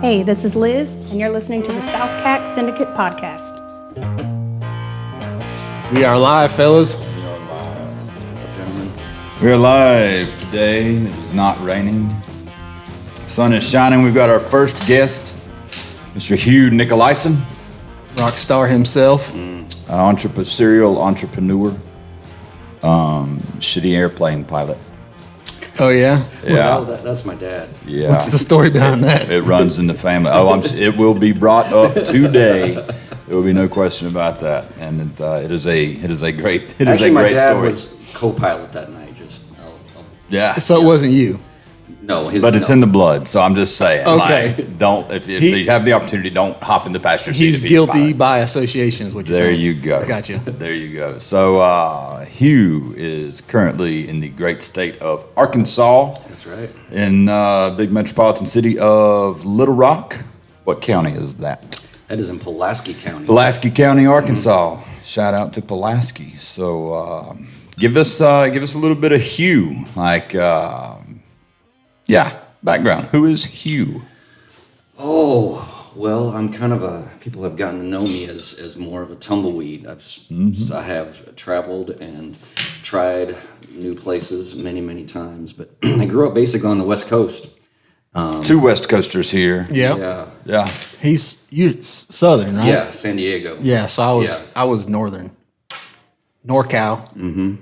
Hey, this is Liz, and you're listening to the SouthCack Syndicate Podcast. We are live, fellas. We are live. What's up, gentlemen? We are live today. It is not raining. The sun is shining. We've got our first guest, Mr. Hugh Nicolaisen. Rock star himself. Serial entrepreneur. Shitty airplane pilot. Oh, yeah? Yeah. Oh, that's my dad. Yeah. What's the story behind that? It runs in the family. It will be brought up today. There will be no question about that. And it is a great story. Actually, my dad was co-pilot that night. Yeah. So it wasn't you? No. It's in the blood, so I'm just saying. Okay. If you have the opportunity, don't hop in the passenger seat. He's guilty by association is what you're saying. There you go. I got you. There you go. So Hugh is currently in the great state of Arkansas. That's right. In big metropolitan city of Little Rock. What county is that? That is in Pulaski County. Pulaski County, Arkansas. Shout out to Pulaski. So give us a little bit of Hugh. Background. Who is Hugh? Oh, well, I'm kind of people have gotten to know me as more of a tumbleweed. I have traveled and tried new places many, many times, but I grew up basically on the West Coast. Two West Coasters here. Yeah. Yeah. You're southern, right? Yeah, San Diego. Yeah, so I was northern. NorCal. Mm-hmm.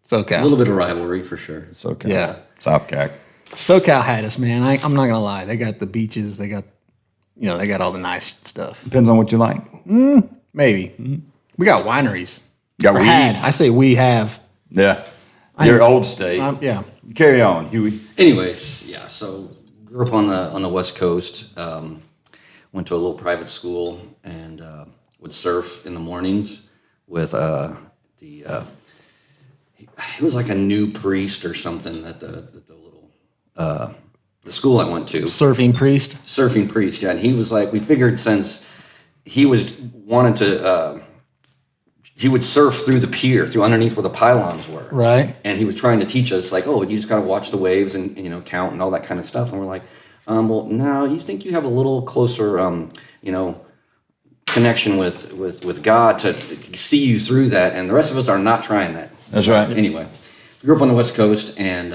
SoCal. A little bit of rivalry for sure. SoCal. Yeah. SouthCack. SoCal had us, man. I'm not gonna lie. They got the beaches. They got all the nice stuff. Depends on what you like. Maybe. Mm-hmm. We got wineries. Got weed. I say we have. Yeah. Your old state. Yeah. Carry on, Huey. Anyways, yeah. So grew up on the West Coast. Went to a little private school and would surf in the mornings with he was like a new priest or something at the school I went to. Surfing priest, yeah. And he was like, we figured since he wanted to, he would surf through the pier, through underneath where the pylons were. right? And he was trying to teach us, like, oh, you just got to watch the waves and count and all that kind of stuff. And we're like, well, no, you think you have a little closer, connection with God to see you through that. And the rest of us are not trying that. That's right. Anyway, we grew up on the West Coast, and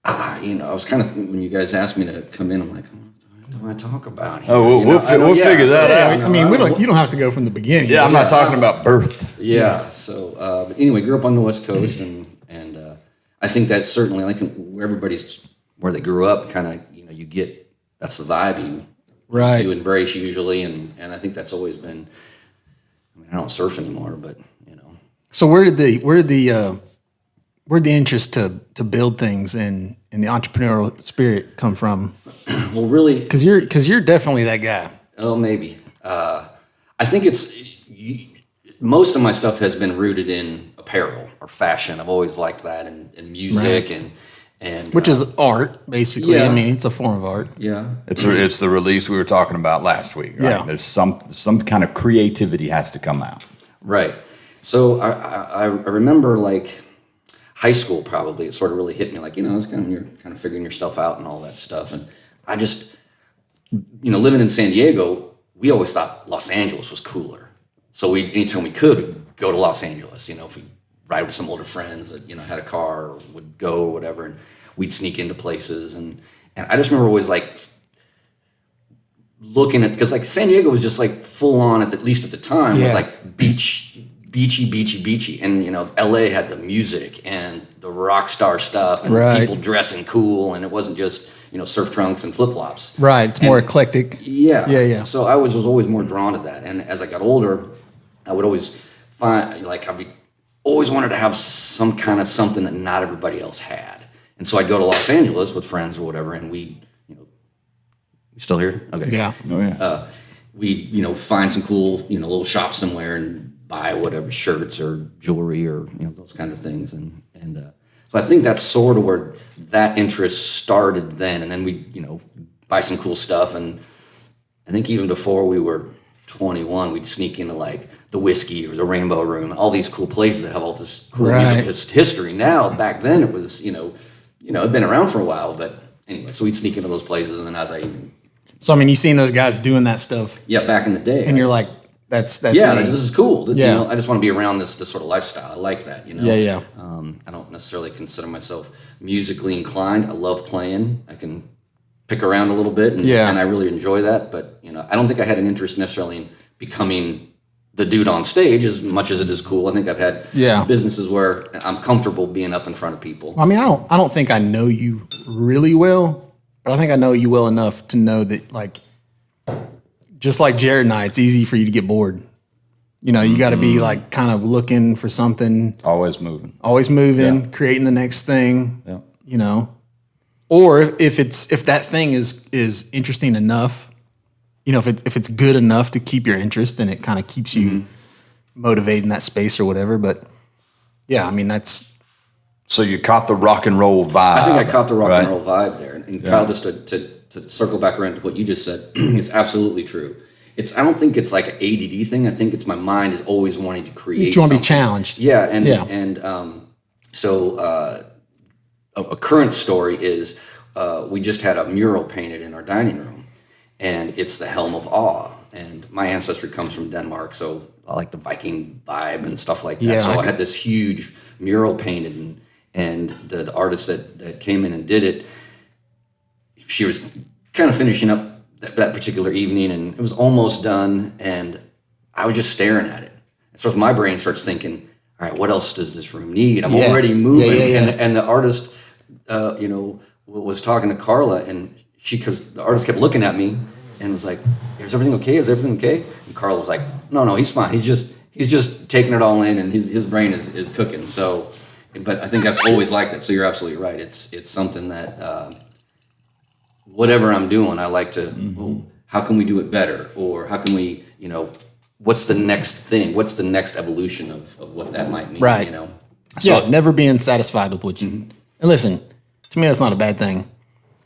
I was kind of when you guys asked me to come in, I'm like, what do I talk about here? Oh, we'll figure that out. I mean, you don't have to go from the beginning. Yeah, I'm not talking about birth. Yeah. So, but anyway, grew up on the West Coast, and I think that certainly, I think where they grew up, kind of, you get that's the vibe you embrace usually, and I think that's always been. I mean, I don't surf anymore, but So where did the interest to build things and the entrepreneurial spirit come from? Well, really, because you're definitely that guy. Oh, maybe. I think most of my stuff has been rooted in apparel or fashion. I've always liked that, and music, right. and which is art, basically. Yeah. I mean, it's a form of art. Yeah, it's the release we were talking about last week. Right? Yeah, there's some kind of creativity has to come out. Right. So I remember like high school probably it sort of really hit me like it's kind of you're kind of figuring yourself out and all that stuff, and I just living in San Diego, we always thought Los Angeles was cooler. So anytime we could, we'd go to Los Angeles. If we ride with some older friends that had a car or would go or whatever, and we'd sneak into places, and I just remember always like looking at, because like San Diego was just like full on at least at the time was like beachy, and LA had the music and the rock star stuff and people dressing cool, and it wasn't just surf trunks and flip flops. Right, it's more eclectic. Yeah. So I was always more drawn to that, and as I got older, I would always find always wanted to have some kind of something that not everybody else had, and so I'd go to Los Angeles with friends or whatever, and we still here? Okay. Yeah. Oh yeah. We find some cool little shop somewhere and buy whatever shirts or jewelry or those kinds of things, and so I think that's sort of where that interest started then, and then we buy some cool stuff, and I think even before we were 21, we'd sneak into like the Whiskey or the Rainbow Room, all these cool places that have all this cool music history. Now, back then, it was it'd been around for a while, but anyway, so we'd sneak into those places, and then as So I mean, you seen those guys doing that stuff, back in the day, and you're like, that's this is cool. Yeah. You know, I just want to be around this sort of lifestyle. I like that, you know. Yeah. I don't necessarily consider myself musically inclined. I love playing. I can pick around a little bit, and I really enjoy that. But you know, I don't think I had an interest necessarily in becoming the dude on stage as much as it is cool. I think I've had businesses where I'm comfortable being up in front of people. I mean, I don't think I know you really well, but I think I know you well enough to know that, like, just like Jared and I, it's easy for you to get bored. You know, you got to be like kind of looking for something. Always moving, creating the next thing. Yeah. You know, or if that thing is interesting enough, you know, if it's good enough to keep your interest, then it kind of keeps you motivated in that space or whatever. But yeah, I mean, that's. So you caught the rock and roll vibe. I think I caught the rock and roll vibe there. And Kyle, just to circle back around to what you just said, it's absolutely true. I don't think it's like an ADD thing. I think it's my mind is always wanting to create. You want to be challenged. Yeah, so a current story is we just had a mural painted in our dining room, and it's the Helm of Awe. And my ancestry comes from Denmark, so I like the Viking vibe and stuff like that. So I had this huge mural painted, and the artist that came in and did it, she was kind of finishing up that particular evening, and it was almost done, and I was just staring at it. And so my brain starts thinking, all right, what else does this room need? I'm already moving. And the artist, was talking to Carla, and because the artist kept looking at me and was like, is everything okay? Is everything okay? And Carla was like, no, he's fine. He's just taking it all in, and his brain is cooking. So, but I think that's always like that. So you're absolutely right. It's something that, whatever I'm doing, I like to, how can we do it better? Or how can we, what's the next thing? What's the next evolution of what that might mean? Right. So never being satisfied with what you, and listen, to me, that's not a bad thing.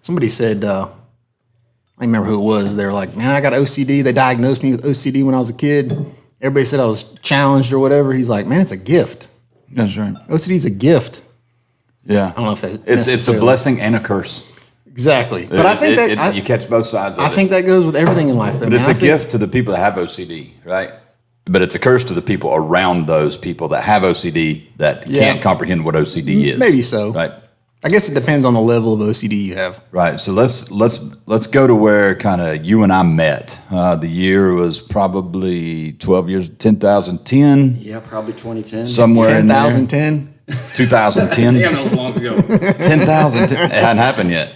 Somebody said, I remember who it was. They were like, man, I got OCD. They diagnosed me with OCD when I was a kid. Everybody said I was challenged or whatever. He's like, man, it's a gift. That's right. OCD is a gift. Yeah. I don't know if that it's a blessing and a curse. Exactly. But I think you catch both sides of it. I think that goes with everything in life, though. But it's a gift to the people that have OCD, right? But it's a curse to the people around those people that have OCD that can't comprehend what OCD is. Maybe so. Right. I guess it depends on the level of OCD you have. Right. So let's go to where kind of you and I met. The year was probably 12 years, 2010. Yeah, probably 2010. Somewhere in there. 2010. 2010. Damn, that was long ago. 10,000. It hadn't happened yet.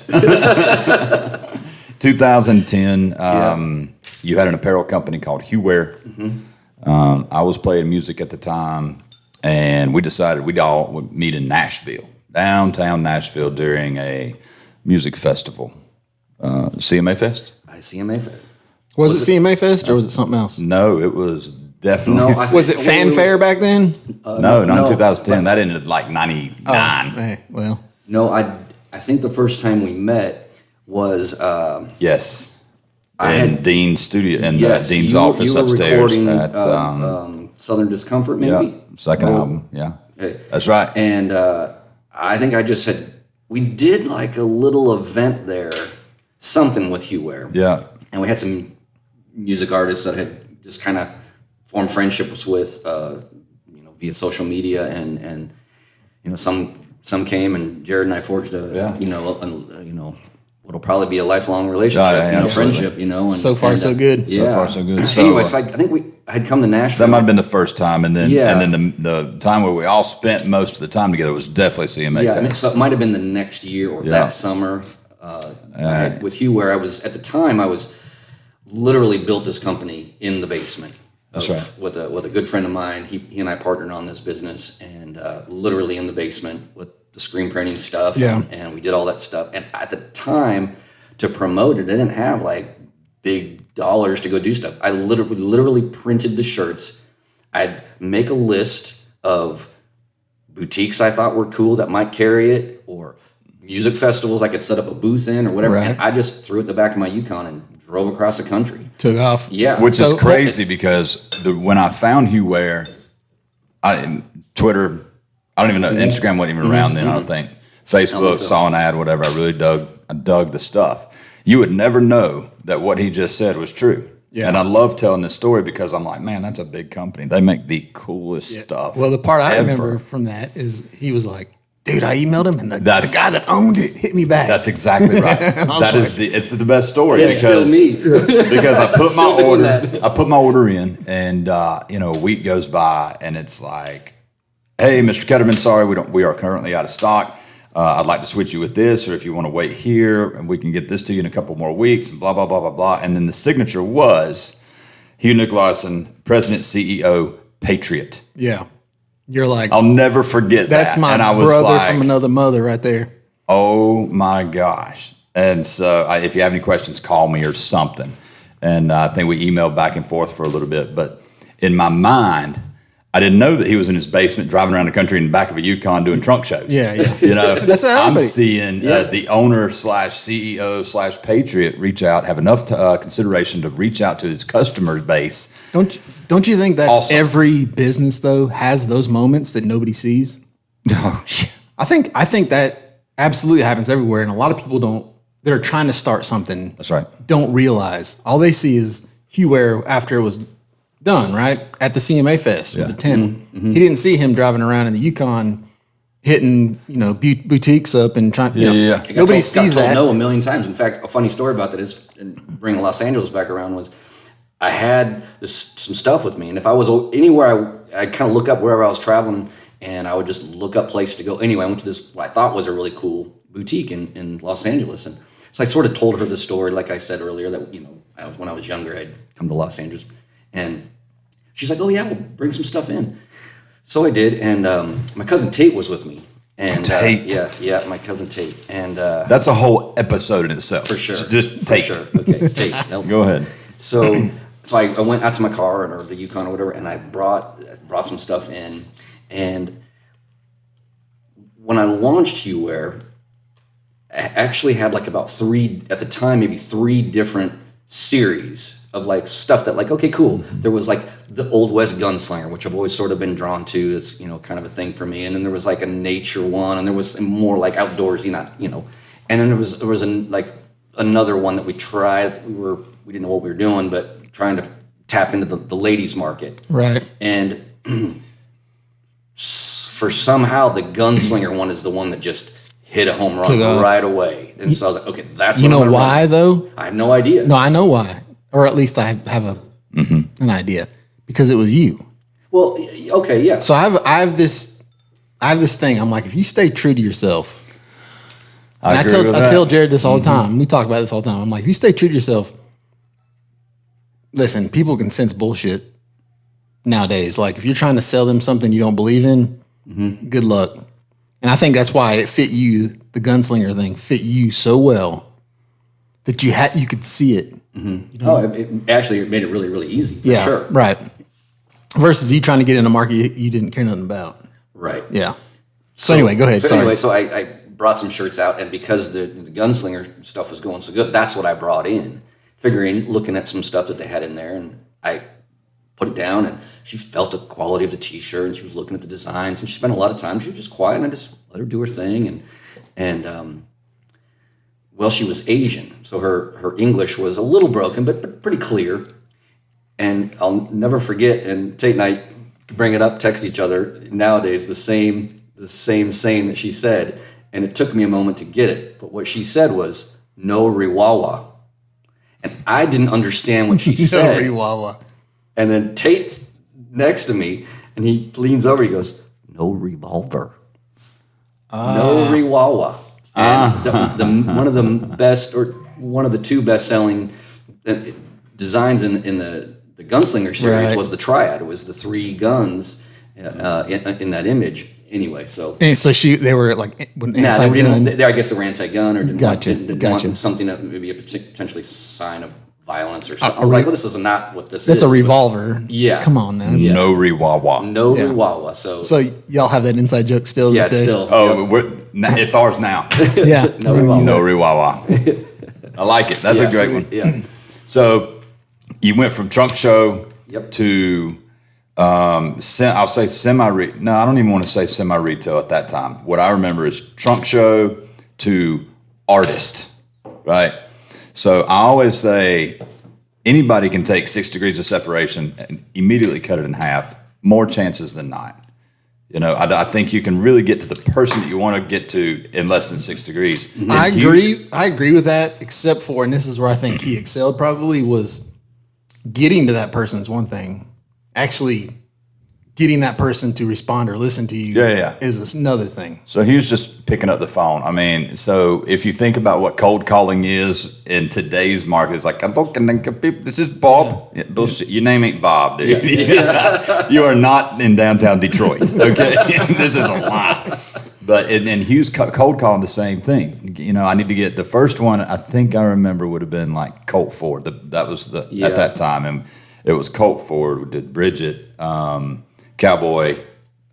2010. You had an apparel company called HueWear. I was playing music at the time, and we decided we'd all meet in Nashville, downtown Nashville, during a music festival. CMA Fest? CMA Fest. Was it CMA Fest or was it something else? No, it was definitely. No, was it Fanfare back then? No, not in 2010. That ended like 99. Hey, well. No, I think the first time we met was yes. Dean's studio and Dean's office you were upstairs recording, at Southern Discomfort, maybe. Yeah, second album. Yeah, that's right. And I think I just said we did like a little event there, something with HueWear. Yeah, and we had some music artists that had just kind of formed friendships with, via social media, and some came, and Jared and I forged what'll probably be a lifelong relationship, friendship, and so far so good. Yeah. So far so good. So, anyway, so I think I had come to Nashville. That might have been the first time, and then the time where we all spent most of the time together was definitely CMA. Yeah, so it might have been the next year or that summer. With HueWear, I was literally built this company in the basement. That's right. With a good friend of mine. He and I partnered on this business, and literally in the basement with the screen printing stuff. Yeah. And we did all that stuff. And at the time, to promote it, I didn't have like big dollars to go do stuff. I literally printed the shirts. I'd make a list of boutiques I thought were cool that might carry it, or music festivals I could set up a booth in, or whatever. Right. And I just threw it in the back of my Yukon and drove across the country. Took off. Yeah. Which is crazy because when I found HueWear, Twitter, I don't even know, Instagram wasn't even around then, I don't think. Facebook, saw an ad, whatever. I really dug the stuff. You would never know that what he just said was true. Yeah. And I love telling this story because I'm like, man, that's a big company. They make the coolest stuff. Well, the part I remember from that is he was like, dude, I emailed him and the guy that owned it hit me back. That's exactly right. It's the best story. Yeah, because, still me. Because I put my order in and, a week goes by and it's like, hey, Mr. Ketterman, sorry, we are currently out of stock. I'd like to switch you with this, or if you want to wait here and we can get this to you in a couple more weeks and blah, blah, blah, blah, blah. And then the signature was Hugh Nicolason, President, CEO, Patriot. Yeah. You're like, I'll never forget that's that. my brother from another mother right there. Oh my gosh. And so if you have any questions, call me or something. And I think we emailed back and forth for a little bit. But in my mind, I didn't know that he was in his basement driving around the country in the back of a Yukon doing trunk shows. Yeah. That's I'm seeing the owner / CEO / Patriot reach out, have enough consideration to reach out to his customer base. Don't you think that's every business though has those moments that nobody sees? Oh, yeah. I think that absolutely happens everywhere, and a lot of people that are trying to start something. That's right. Don't realize all they see is Hugh Ware after it was done, right? At the CMA Fest with the 10. Mm-hmm. He didn't see him driving around in the Yukon hitting, boutiques up and trying, nobody sees that. No, a million times. In fact, a funny story about that is, and bringing Los Angeles back around, was I had some stuff with me. And if I was anywhere, I'd kind of look up wherever I was traveling and I would just look up places to go. Anyway, I went to this, what I thought was a really cool boutique in Los Angeles. And so I sort of told her the story, like I said earlier, that, when I was younger, I'd come to Los Angeles. And she's like, oh, yeah, we'll bring some stuff in. So I did, and my cousin Tate was with me. And Tate. Yeah, my cousin Tate. And that's a whole episode in itself. For sure. Just Tate. For sure. Okay, Tate. Nope. Go ahead. So I went out to my car or the Yukon or whatever, and I brought some stuff in. And when I launched HughWare, I actually had like about maybe three different series of like stuff that like, okay, cool. Mm-hmm. There was like the Old West Gunslinger, which I've always sort of been drawn to. It's, kind of a thing for me. And then there was like a nature one, and there was more like outdoorsy, and then there was another one that we tried. We didn't know what we were doing, but trying to tap into the ladies market. Right. And for somehow the Gunslinger one is the one that just hit a home run right away. And so I was like, okay, that's what I'm gonna why run. Though? I have no idea. No, I know why. Or at least I have an idea, because it was you. Well, okay, yeah. So I have this thing. I'm like, if you stay true to yourself, I tell Jared this all the time. We talk about this all the time. I'm like, if you stay true to yourself, listen, people can sense bullshit nowadays. Like if you're trying to sell them something you don't believe in, good luck. And I think that's why it fit you. The Gunslinger thing fit you so well that you could see it. Mm-hmm. It made it really, really easy. For sure. Right. Versus you trying to get in a market you didn't care nothing about. Right. Yeah. So anyway, go ahead. Sorry. So I brought some shirts out, and because the Gunslinger stuff was going so good, that's what I brought in. Looking at some stuff that they had in there, and I put it down, and she felt the quality of the T-shirt, and she was looking at the designs, and she spent a lot of time. She was just quiet, and I just let her do her thing, and she was Asian, so her English was a little broken, but pretty clear. And I'll never forget, and Tate and I bring it up, text each other nowadays, the same saying that she said, and it took me a moment to get it. But what she said was, no riwawa. And I didn't understand what she said. No riwawa. And then Tate's next to me, and he leans over, he goes, no revolver. No riwawa. And one of the best, or one of the two best-selling designs in the Gunslinger series was the triad. It was the three guns in that image. Anyway, so they were like anti-gun. I guess they were anti-gun, or didn't want something that maybe a potentially sign of violence or something. I was like, well, this is not what this is. That's a revolver. Yeah. Come on now. Yeah. No riwawa. No riwawa. So y'all have that inside joke still? Yeah, still. Oh, it's ours now. Yeah. No riwawa. No riwawa. I like it. That's a great one. Yeah. So you went from trunk show to I'll say no, I don't even want to say semi-retail at that time. What I remember is trunk show to artist, right? So I always say anybody can take 6 degrees of separation and immediately cut it in half, more chances than not. You know, I think you can really get to the person that you want to get to in less than 6 degrees. Mm-hmm. I agree with that, except for, and this is where I think he excelled probably, was getting to that person is one thing. Actually getting that person to respond or listen to you is another thing. So he was just picking up the phone. I mean, so if you think about what cold calling is in today's market, it's like, this is Bob. Yeah, bullshit. Your name ain't Bob, dude. Yeah. You are not in downtown Detroit, okay? This is a lie. But, and Hughes cold calling the same thing. You know, I need to get the first one, I think I remember would have been like Colt Ford. That was at that time. And it was Colt Ford. We did Bridget, Cowboy,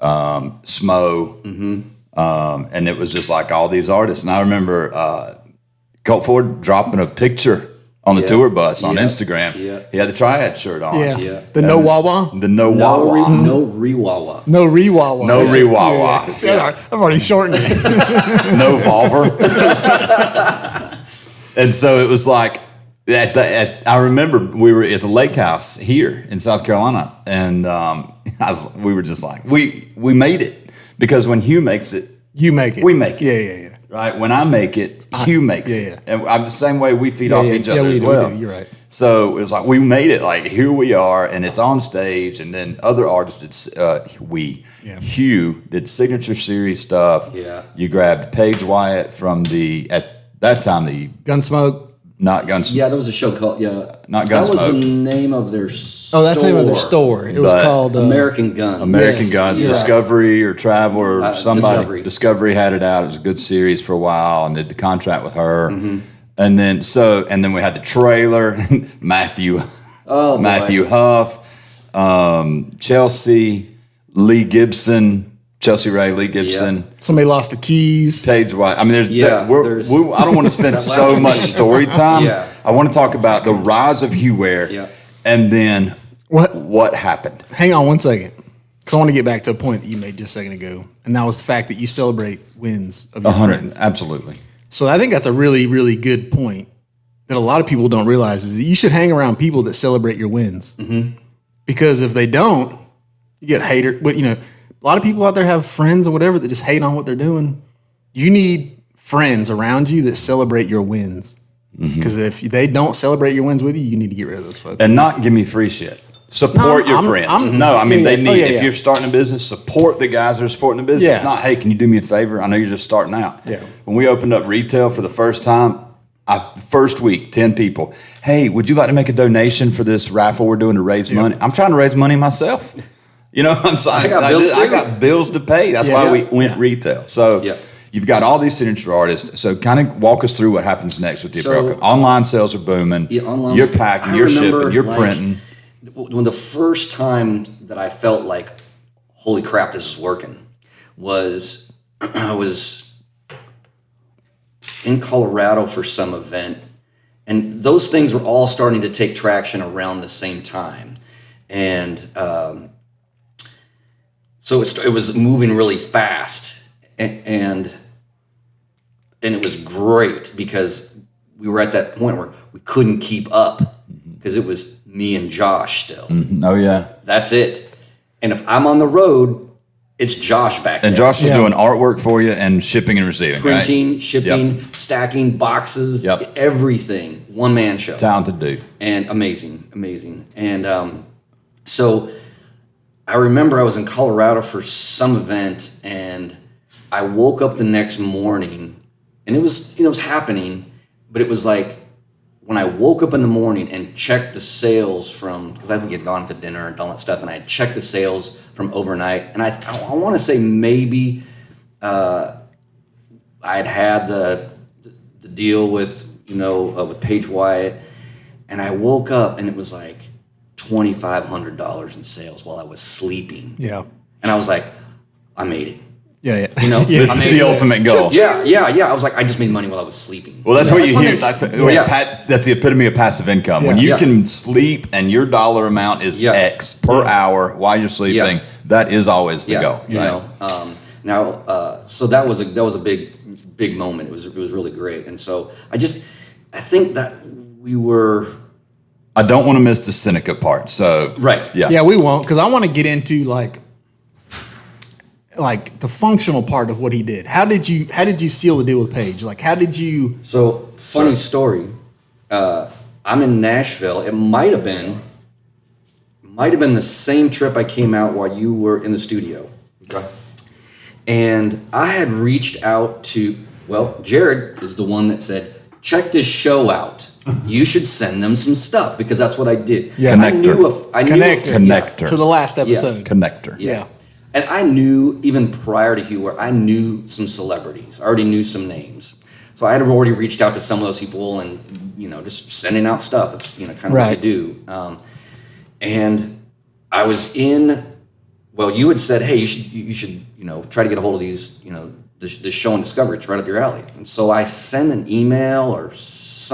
Smo, and it was just like all these artists. And I remember Colt Ford dropping a picture on the tour bus on Instagram. Yeah. He had the Triad shirt on. Yeah. The no wah-wah? The no wah-wah. No re-wah-wah. No re-wah-wah. No re-wah-wah. I've already shortened it. No Volver. And so it was like, I remember we were at the lake house here in South Carolina, and we were just like, we made it, because when Hugh makes it, you make it. We make it. Yeah. Right? When I make it, Hugh makes it. And I'm the same way we feed off each other as well. We do. You're right. So it was like, we made it, like, here we are, and it's on stage, and then other artists did, Hugh did signature series stuff. Yeah. You grabbed Paige Wyatt from at that time, the Gunsmoke. Not Gunsmoke. Yeah, there was a show called Not Gunsmoke. That was the name of their store. Oh, that's the name of their store. It was called American Guns. American Guns, Discovery or Travel or somebody. Discovery had it out. It was a good series for a while, and did the contract with her. Mm-hmm. And then we had the trailer. Matthew Huff, Chelsea Ray, Lee Gibson. Yeah. Somebody lost the keys. Paige White. I mean, I don't want to spend so much story time. Yeah. I want to talk about the rise of Hugh Ware, and then what happened. Hang on one second, because I want to get back to a point that you made just a second ago, and that was the fact that you celebrate wins of your friends. Absolutely. So I think that's a really, really good point that a lot of people don't realize, is that you should hang around people that celebrate your wins. Mm-hmm. Because if they don't, you get hater. But, a lot of people out there have friends or whatever that just hate on what they're doing. You need friends around you that celebrate your wins. Because if they don't celebrate your wins with you, you need to get rid of those folks. And not give me free shit. Support your friends. They need, if you're starting a business, support the guys that are supporting the business. Yeah. Not, hey, can you do me a favor? I know you're just starting out. Yeah. When we opened up retail for the first time, first week, 10 people. Hey, would you like to make a donation for this raffle we're doing to raise money? I'm trying to raise money myself. I'm sorry. I got bills to pay. That's why we went retail. So you've got all these signature artists. So kind of walk us through what happens next with the apparel. Online sales are booming. Yeah, online. You're packing, you're shipping, you're printing. When the first time that I felt like, holy crap, this is working, was I was in Colorado for some event, and those things were all starting to take traction around the same time. And so it was moving really fast, and it was great because we were at that point where we couldn't keep up because it was me and Josh still. Mm-hmm. Oh, yeah. That's it. And if I'm on the road, it's Josh back there. And Josh is doing artwork for you and shipping and receiving, Printing, shipping, stacking boxes, everything. One-man show. Talented dude. And amazing. And so I remember I was in Colorado for some event, and I woke up the next morning, and it was, it was happening, but it was like, when I woke up in the morning and checked the sales from, because I think had gone to dinner and all that stuff, and I checked the sales from overnight, and I want to say maybe I'd had the deal with with Paige Wyatt, and I woke up and it was like $2,500 in sales while I was sleeping. Yeah, and I was like, I made it. Yeah. You know, This is the ultimate goal. Yeah. I was like, I just made money while I was sleeping. Well, that's what you hear. That's the epitome of passive income. When you can sleep and your dollar amount is X per hour while you're sleeping, that is always the goal. You know, so that was a big moment. It was really great, and so I think that we were. I don't want to miss the Seneca part. So yeah, we won't, because I want to get into like the functional part of what he did. How did you seal the deal with Paige? Like, how did you? So funny story. I'm in Nashville. It might have been the same trip I came out while you were in the studio. Okay. And I had reached out to, Jared is the one that said, check this show out. You should send them some stuff, because that's what I did. Yeah. Connector. To the last episode. Connector. Yeah. And I knew, even prior to Hugh, I knew some celebrities. I already knew some names. So I had already reached out to some of those people and, just sending out stuff. That's, kind of what I do. And I was you had said, hey, you should try to get a hold of these, this show on Discovery. It's right up your alley. And so I sent an email or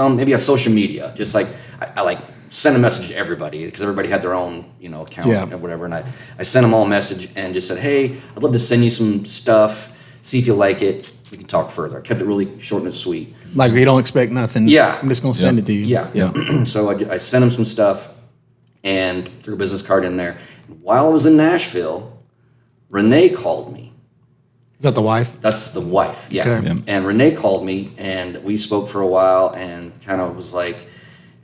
maybe a social media, just like, I sent a message to everybody, because everybody had their own, account or whatever. And I sent them all a message and just said, hey, I'd love to send you some stuff. See if you like it. We can talk further. I kept it really short and sweet. Like, if you don't expect nothing, I'm just going to send it to you. Yeah. So I sent him some stuff and threw a business card in there. While I was in Nashville, Renee called me. Is that the wife? That's the wife, yeah. Okay. And Renee called me, and we spoke for a while, and kind of was like,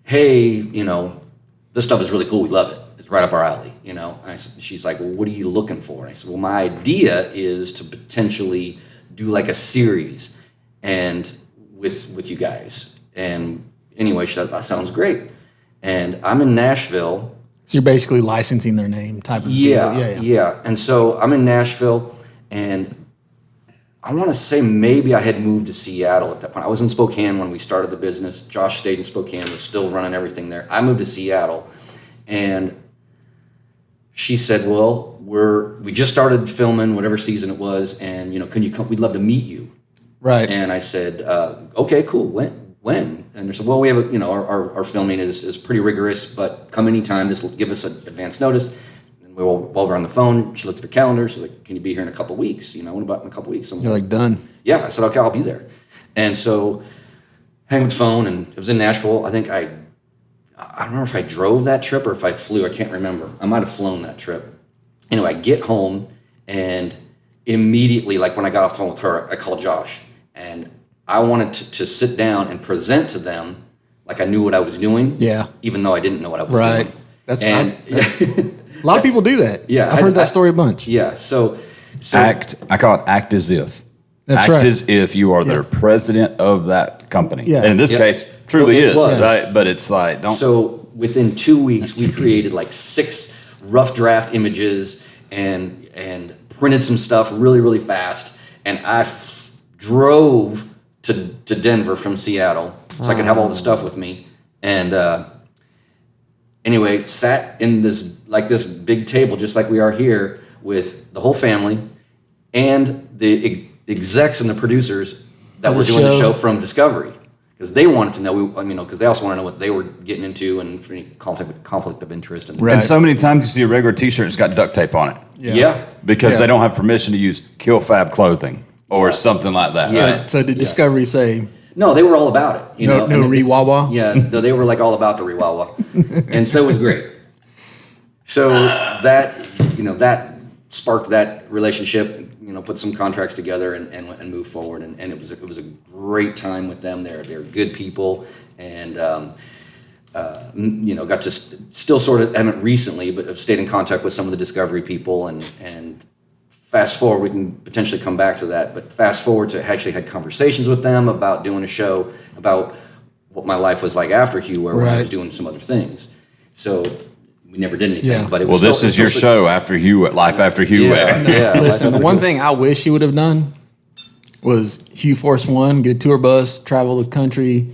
hey, this stuff is really cool. We love it. It's right up our alley, And she's like, well, what are you looking for? And I said, well, my idea is to potentially do like a series and with you guys. And anyway, she said, that sounds great. And I'm in Nashville. So you're basically licensing their name type of deal. Yeah. And so I'm in Nashville, and I want to say maybe I had moved to Seattle at that point. I was in Spokane when we started the business. Josh stayed in Spokane, was still running everything there. I moved to Seattle, and she said, well, we just started filming whatever season it was, and can you come? We'd love to meet you. Right. And I said, okay, cool. When? And they said, well, we have our filming is pretty rigorous, but come anytime. Just give us an advance notice. While we're on the phone, she looked at her calendar. She's like, can you be here in a couple of weeks? What about in a couple of weeks? You're like, done. Yeah. I said, okay, I'll be there. And so hang up the phone, and it was in Nashville. I think I don't remember if I drove that trip or if I flew. I can't remember. I might have flown that trip. Anyway, I get home, and immediately, like when I got off the phone with her, I called Josh, and I wanted to sit down and present to them like I knew what I was doing. Yeah. Even though I didn't know what I was doing. That's a lot of people do that. Yeah. I've heard that story a bunch. Yeah. So I call it act as if. That's act right. as if you are the president of that company. Yeah. And in this case, truly Well, it is. was. Right? But it's like, don't. So within 2 weeks, we created like 6 rough draft images and printed some stuff really, really fast. And I drove to Denver from Seattle so I could have all the stuff with me. And anyway, sat in this big table, just like we are here, with the whole family and the execs and the producers that were doing the show from Discovery, because they wanted to know. Because they also want to know what they were getting into and for any conflict of interest. And so many times you see a regular T-shirt that's got duct tape on it. Yeah. Because they don't have permission to use Kill Fab clothing or something like that. Yeah. Right? So did Discovery say No, they were all about it. no re-wah-wah? Yeah, no, they were like all about the re-wah-wah. And so it was great. So that sparked that relationship, put some contracts together and move forward. And it was a great time with them. They're good people, and got to still sort of, haven't recently, but have stayed in contact with some of the Discovery people, and fast forward, we can potentially come back to that, but fast forward to actually had conversations with them about doing a show about what my life was like after Hugh, where I was doing some other things. So we never did anything, but it was this is your show after Hugh, Life After Hugh. Yeah. Listen, the one thing I wish he would have done was Hugh Force One, get a tour bus, travel the country,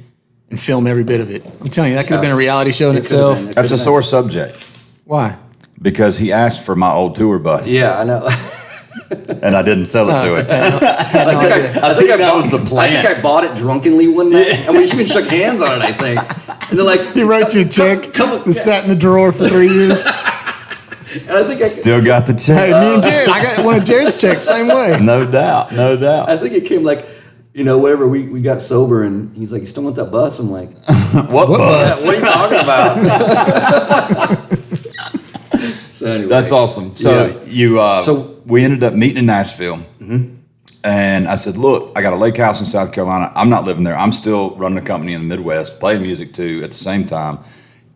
and film every bit of it. I'm telling you, that could have been a reality show in itself. That's a sore subject. Why? Because he asked for my old tour bus. Yeah, I know. and I didn't sell it to him. I think that was the plan. I think I bought it drunkenly one night, and we even shook hands on it, I think. And they're like, he wrote you a check that sat in the drawer for 3 years. And I think I still got the check. Hey, me and Jared, I got one of Jared's checks, same way. No doubt. I think it came like, whatever, we got sober, and he's like, you still want that bus? I'm like, what bus? What are you talking about? So anyway. That's awesome. So we ended up meeting in Nashville, and I said, look, I got a lake house in South Carolina. I'm not living there. I'm still running a company in the Midwest, playing music too at the same time.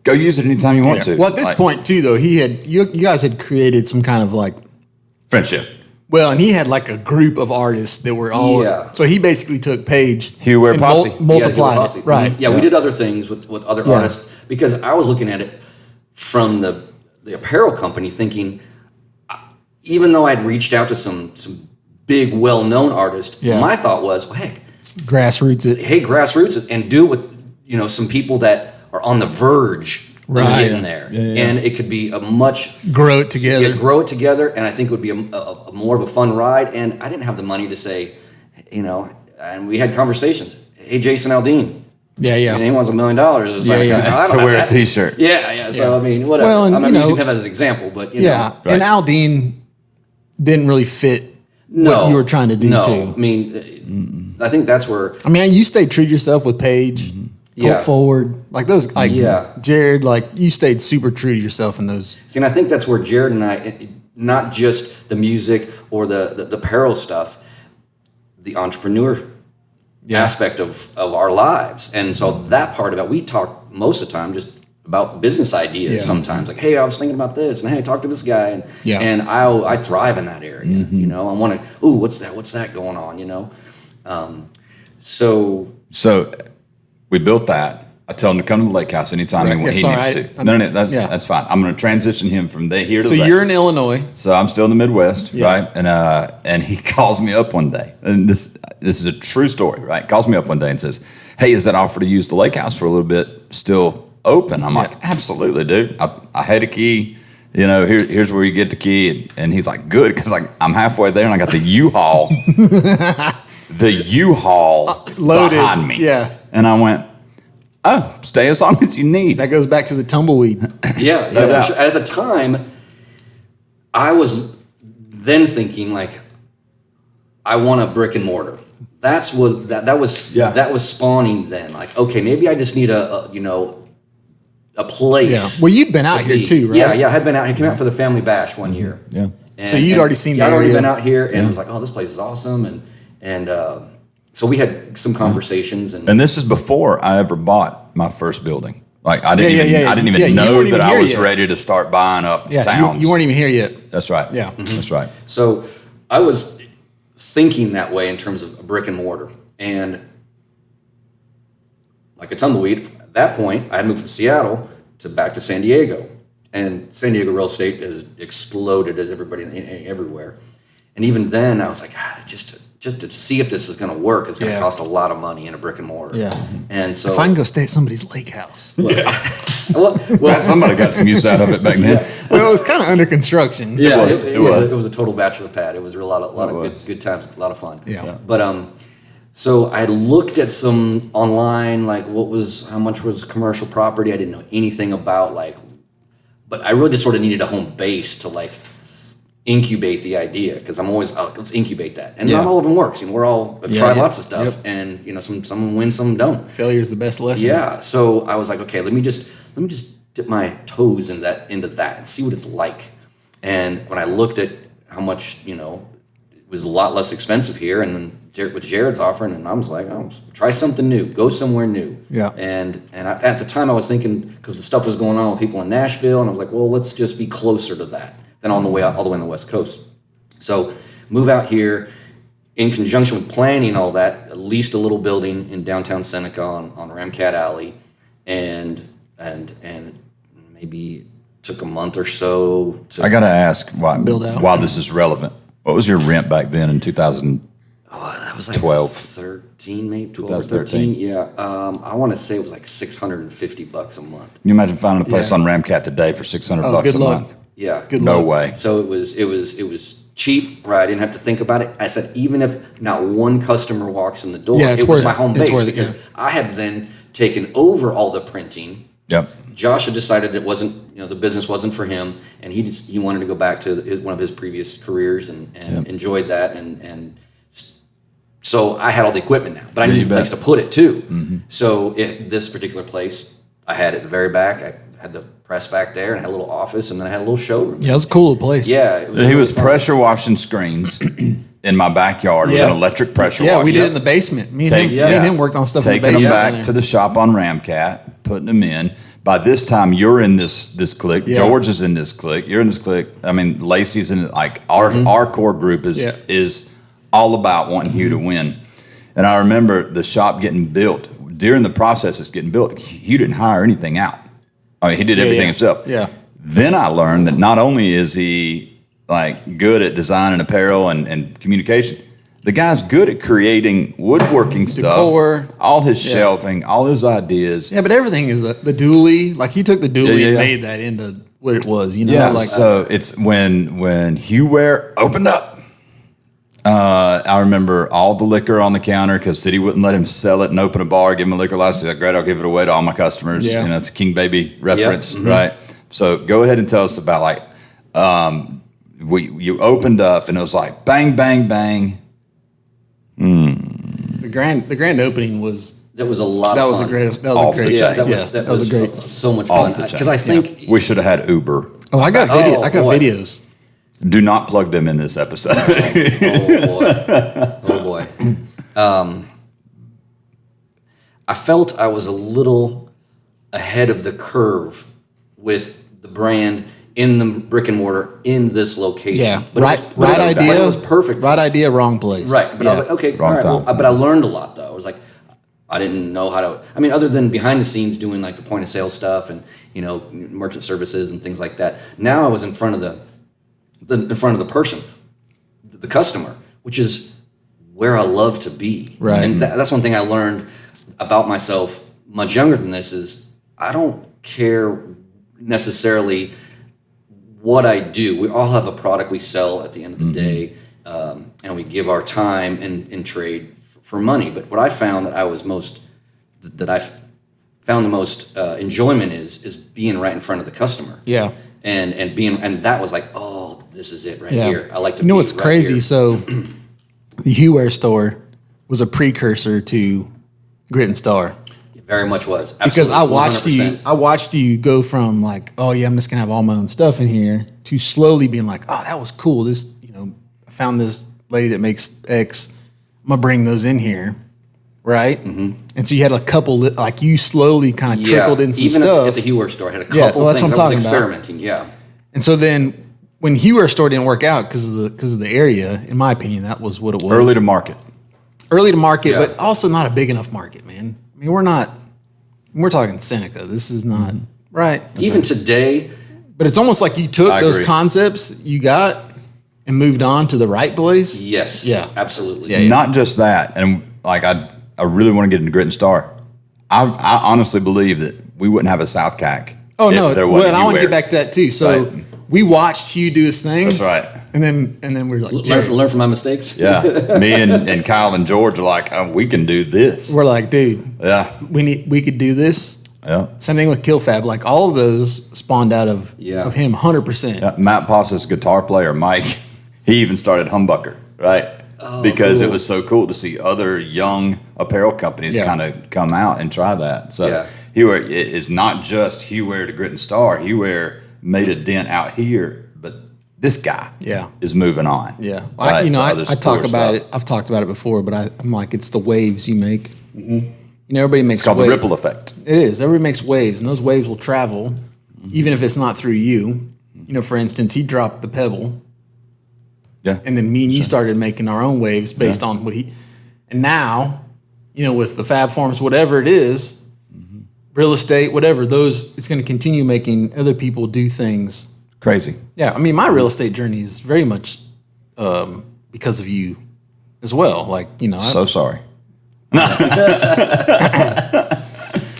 Go use it anytime you want to. Well, at this point too, though, you guys had created some kind of like friendship. Well, and he had like a group of artists that were all. Yeah. So he basically took Paige. Hugh Posse. Multiplied it. Right. Yeah, we did other things with other artists because I was looking at it from the apparel company thinking, even though I'd reached out to some big, well-known artists, my thought was, well, heck. Grassroots it. Hey, grassroots it and do it with, some people that are on the verge of getting there. Yeah. And it could be a much... Grow it together. Yeah, grow it together, and I think it would be a more of a fun ride. And I didn't have the money to say, and we had conversations. Hey, Jason Aldean. Yeah. And he wants $1 million. It's to wear a T-shirt. Yeah. So, I mean, whatever. Well, and, I'm not using him as an example, but, Yeah, and Aldean didn't really fit what you were trying to do, too. I mean, I think that's where... I mean, you stayed true to yourself with Paige. Colt Forward, like those, Jared, like you stayed super true to yourself in those. See, and I think that's where Jared and I, not just the music or the apparel stuff, the entrepreneur aspect of our lives. And so that part about, we talk most of the time just about business ideas sometimes. Like, hey, I was thinking about this, and hey, talk to this guy. And I thrive in that area, I want to, what's that going on, So we built that. I tell him to come to the lake house anytime he needs to. No, that's fine. I'm going to transition him from here to there. So you're in Illinois. So I'm still in the Midwest, right? And he calls me up one day, and this is a true story, right? Calls me up one day and says, "Hey, is that offer to use the lake house for a little bit still open?" I'm like, "Absolutely, dude. I had a key. Here's where you get the key." And he's like, "Good," because I'm halfway there, and I got the U-Haul, loaded behind me. Yeah. And I went, "Oh, stay as long as you need." That goes back to the tumbleweed. Yeah. Sure. At the time, I was then thinking like, I want a brick and mortar. That was spawning then. Like, okay, maybe I just need a place. Yeah. Well, you've been out here too, right? Yeah. I had been out. I came out for the family bash one year. Yeah. So you'd already seen the area. I'd already been out here, and I was like, oh, this place is awesome, and so we had some conversations, and this is before I ever bought my first building. Like I didn't even know that I was ready to start buying up towns. You weren't even here yet. That's right. Yeah, that's right. So I was thinking that way in terms of a brick and mortar, and like a tumbleweed. At that point, I had moved from Seattle back to San Diego, and San Diego real estate has exploded as everywhere. And even then, I was like, just to see if this is going to work, it's going to cost a lot of money in a brick and mortar. Yeah. And so if I can go stay at somebody's lake house. Well, somebody got some use out of it back then. Well, it was kind of under construction. Yeah, it was a total bachelor pad. It was a lot of good times, a lot of fun. Yeah. But so I looked at some online, like how much was commercial property. I didn't know anything about but I really just sort of needed a home base to incubate the idea, because I'm always let's incubate that, and not all of them works. We're all try lots of stuff, and some win, some don't. Failure is the best lesson. Yeah. So I was like, okay, let me just dip my toes into that and see what it's like. And when I looked at how much, it was a lot less expensive here, and then with Jared's offering, and I was like, oh, try something new, go somewhere new. Yeah. And at the time I was thinking, because the stuff was going on with people in Nashville, and I was like, well, let's just be closer to that than all the way on the West Coast. So move out here in conjunction with planning all that, at least a little building in downtown Seneca on Ramcat Alley, and maybe took a month or so. I got to ask why this is relevant. What was your rent back then in 2000? Oh, that was 13, maybe 12 or 13. Yeah. I want to say it was $650 a month. Can you imagine finding a place on Ramcat today for $600 a month? Yeah. No way. So it was cheap, where I didn't have to think about it. I said, even if not one customer walks in the door, Yeah, it was my home base because yeah. I had then taken over all the printing. Yep. Josh had decided it wasn't, the business wasn't for him, and he wanted to go back to one of his previous careers and enjoyed that, and so I had all the equipment now, but I needed a place to put it too. Mm-hmm. So this particular place, I had it at the very back. I had the press back there, and I had a little office, and then I had a little showroom. Yeah, it was a cool place. Yeah, He was pressure washing screens in my backyard with an electric pressure washer. Yeah, we did it in the basement. Me and him worked on stuff in the basement. Taking them back to the shop on Ramcat, putting them in. By this time, you're in this clique. Yeah. George is in this clique. You're in this clique. I mean, Lacey's in it. Like our core group is all about wanting Hugh to win. And I remember the shop getting built. During the process it's getting built, Hugh didn't hire anything out. I mean, he did everything himself. Yeah. Then I learned that not only is he like good at design and apparel and communication, the guy's good at creating woodworking stuff, decor, all his shelving, all his ideas. Yeah, but everything is the dually. Like he took the dually and made that into what it was. So it's when Hugh Ware opened up. I remember all the liquor on the counter because City wouldn't let him sell it and open a bar, give him a liquor license. Like, great, I'll give it away to all my customers. Yeah. It's a King Baby reference, right? So go ahead and tell us about you opened up and it was like bang, bang, bang. The grand opening was. That was a lot. That of was fun. a great. That was a great. Yeah, that was great. So much fun because I think we should have had Uber. Oh, I got video. I got videos. Do not plug them in this episode. Oh boy. I felt I was a little ahead of the curve with the brand in the brick and mortar in this location. Yeah, but right idea. It was perfect. Right idea, wrong place. Right, but I was like, okay, all right. Well, but I learned a lot though. I was like, I didn't know how to. I mean, other than behind the scenes doing like the point of sale stuff and merchant services and things like that. Now I was in front of the person, the customer, which is where I love to be. Right. And that's one thing I learned about myself much younger than this is I don't care necessarily what I do. We all have a product we sell at the end of the day, and we give our time in trade for money. But what I found that I found the most enjoyment is being right in front of the customer. Yeah. And that was like, oh, this is it here. I like to. What's crazy? Here. So, the Hugh Ware store was a precursor to Grit and Star. It very much was. Absolutely. Because I watched 100%. I watched you go from like, oh yeah, I'm just gonna have all my own stuff in here, to slowly being like, oh, that was cool. This, I found this lady that makes X. I'm gonna bring those in here, right? Mm-hmm. And so you had a couple, like you slowly kind of trickled in some even stuff. Even at the Hugh Ware store, I had a couple that's things what I'm I was talking experimenting. about. Yeah. And so then when Hugh Ware store didn't work out because of the area, in my opinion, that was what it was. Early to market, but also not a big enough market, man. I mean, we're talking Seneca. This is not right. Even today. But it's almost like you took those concepts you got and moved on to the right place. Yes. Yeah. Absolutely. Yeah. Not just that, and like I really want to get into Grit and Star. I honestly believe that we wouldn't have a SouthCack. Oh no! Well, I want to get back to that too. So we watched Hugh do his thing. That's right. And then we were like, learn from my mistakes. Yeah. Me and Kyle and George are like, oh, we can do this. We're like, dude. Yeah. We could do this. Yeah. Same thing with KillFab. Like all of those spawned out of him 100%. Yeah. Matt Posse's guitar player, Mike, he even started Humbucker, right? Because it was so cool to see other young apparel companies kind of come out and try that. So Hugh Ware is not just Hugh Ware to Grit and Star. Hugh Ware made a dent out here, but this guy is moving on. Yeah. I talk about it. I've talked about it before, but I'm like, it's the waves you make. Mm-hmm. Everybody makes it's called the ripple effect. It is. Everybody makes waves, and those waves will travel, even if it's not through you. For instance, he dropped the Pebble. Yeah. And then me and you started making our own waves based on what and now, with the Fab Forms, whatever it is, real estate, whatever, it's going to continue making other people do things. Crazy. Yeah. I mean, my real estate journey is very much because of you as well. Like, So sorry. All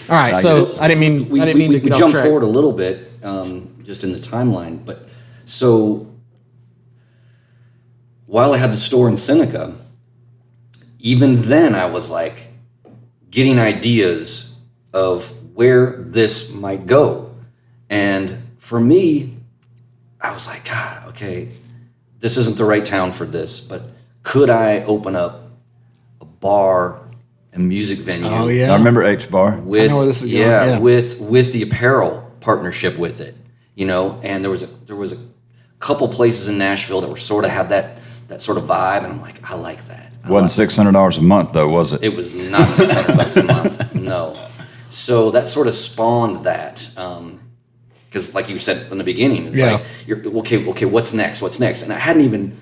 right. So I didn't mean to get off jump track. forward a little bit, just in the timeline. But so while I had the store in Seneca, even then I was like getting ideas of where this might go. And for me, I was like, God, okay, this isn't the right town for this, but could I open up a bar and music venue? Oh, yeah. I remember H Bar. With, I know where this is going. Yeah. with the apparel partnership with it, you know, and there was a couple places in Nashville that were sort of had that sort of vibe, and I'm like, I like that. Wasn't $600 a month though, was it? It was not $600 a month, no. So that sort of spawned that, because like you said in the beginning, it's like, you're okay. What's next? And I hadn't even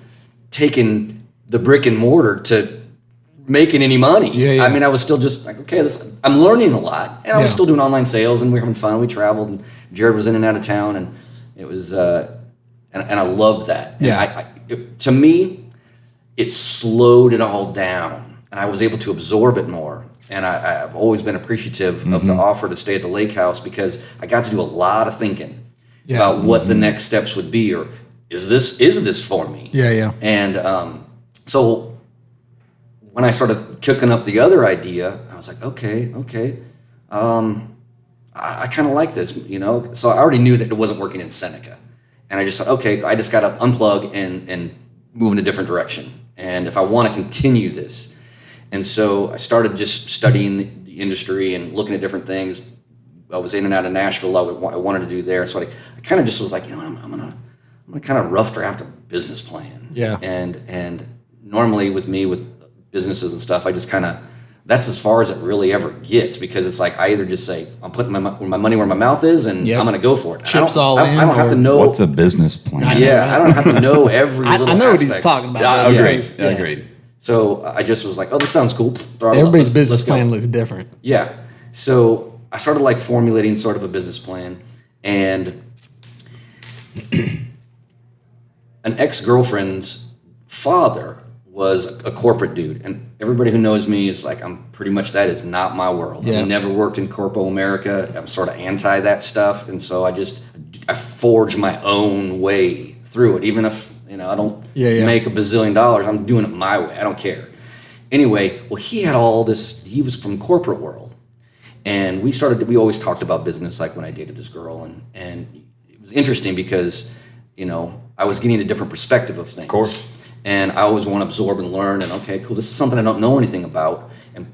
taken the brick and mortar to making any money. Yeah. I mean, I was still just like, okay, I'm learning a lot, and I was still doing online sales, and we were having fun. We traveled, and Jared was in and out of town, and it was, and I loved that. Yeah. To me, it slowed it all down, and I was able to absorb it more. And I've always been appreciative of the offer to stay at the lake house, because I got to do a lot of thinking about what the next steps would be, or is this for me? Yeah. And so when I started cooking up the other idea, I was like, okay, I kind of like this, you know. So I already knew that it wasn't working in Seneca, and I just thought, okay, I just got to unplug and move in a different direction. And if I want to continue this. And so I started just studying the industry and looking at different things. I was in and out of Nashville. I wanted to do there. So I kind of just was like, you know, I'm gonna kind of rough draft a business plan. Yeah. And normally with me with businesses and stuff, I just kind of, that's as far as it really ever gets, because it's like I either just say I'm putting my money where my mouth is, and I'm going to go for it. Chips all in. I don't have to know What's a business plan? I don't have to know every little I know what he's aspect. talking about. I agreed. So I just was like, oh, this sounds cool. Everybody's business plan looks different. Yeah. So I started like formulating sort of a business plan, and an ex-girlfriend's father was a corporate dude, and everybody who knows me is like, I'm pretty much, that is not my world. Yeah. I never worked in corpo America. I'm sort of anti that stuff, and so I forge my own way through it, even if, you know, I don't make $1 bazillion. I'm doing it my way. I don't care. Anyway, well, he had all this. He was from corporate world, and we always talked about business, like when I dated this girl, and it was interesting because, you know, I was getting a different perspective of things. Of course. And I always want to absorb and learn, and okay, cool, this is something I don't know anything about. And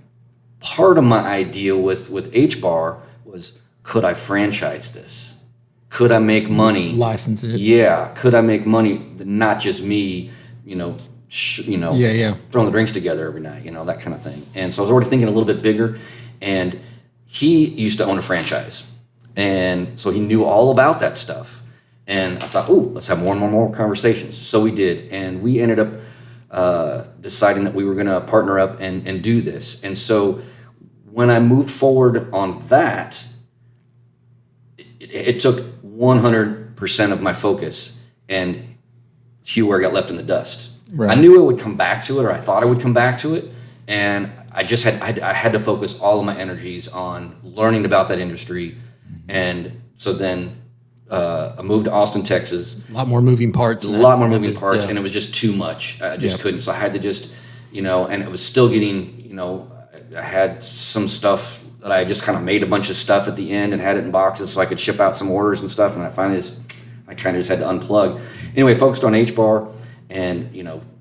part of my idea with H-Bar was, could I franchise this? Could I make money? License it. Yeah. Could I make money, not just me, throwing the drinks together every night, that kind of thing. And so I was already thinking a little bit bigger. And he used to own a franchise. And so he knew all about that stuff. And I thought, let's have more and more conversations. So we did. And we ended up deciding that we were going to partner up and do this. And so when I moved forward on that, it took 100% of my focus. And Hugh got left in the dust. Right. I knew I would come back to it, or I thought I would come back to it. And I just had to focus all of my energies on learning about that industry. And so then I moved to Austin, Texas. A lot more moving parts. And it was just too much. I just couldn't. So I had to just, and it was still getting, I had some stuff that I just kind of made a bunch of stuff at the end and had it in boxes so I could ship out some orders and stuff. And I finally I kind of just had to unplug. Anyway, focused on H-Bar and,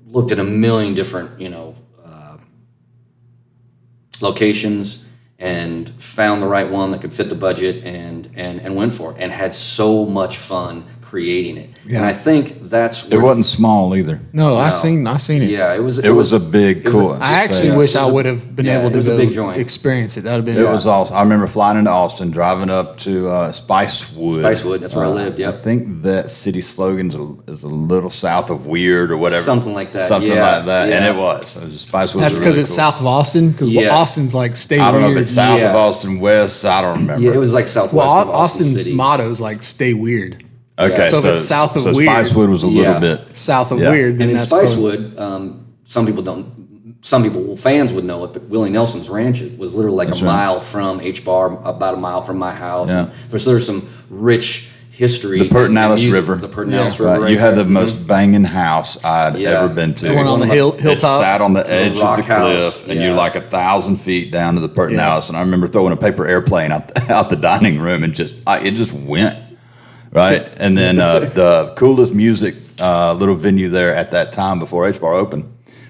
looked at a million different, locations, and found the right one that could fit the budget and went for it, and had so much fun creating it. Yeah. And I think that's it wasn't small either. No, I seen it. Yeah, it was a big cool. I actually wish I would have been able to go experience it. That would have been. It was awesome. I remember flying into Austin, driving up to Spicewood. Spicewood, that's where I lived. Yeah, I think that city slogan is a little south of weird or whatever, something like that. Yeah. And it was Spicewood. That's because it's south of Austin. Because Austin's like stay weird. I don't know if it's south of Austin, west. I don't remember. Yeah, it was like southwest. Well, Austin's motto is like stay weird. Okay, so if it's south of weird, Spicewood was a little bit south of weird. Then and in that's Spicewood, some people fans would know it, but Willie Nelson's ranch was literally like mile from H-Bar, about a mile from my house. Yeah. There's some rich history. The Pertinalis music, River. The Pertinalis River. Right. Right you had there. the most banging house I'd ever been to. The one on the It hilltop. sat on the edge of the house. cliff, and you're like 1,000 feet down to the Pertinalis. And I remember throwing a paper airplane out the dining room, and it just went right. And then the coolest music little venue there at that time before H Bar opened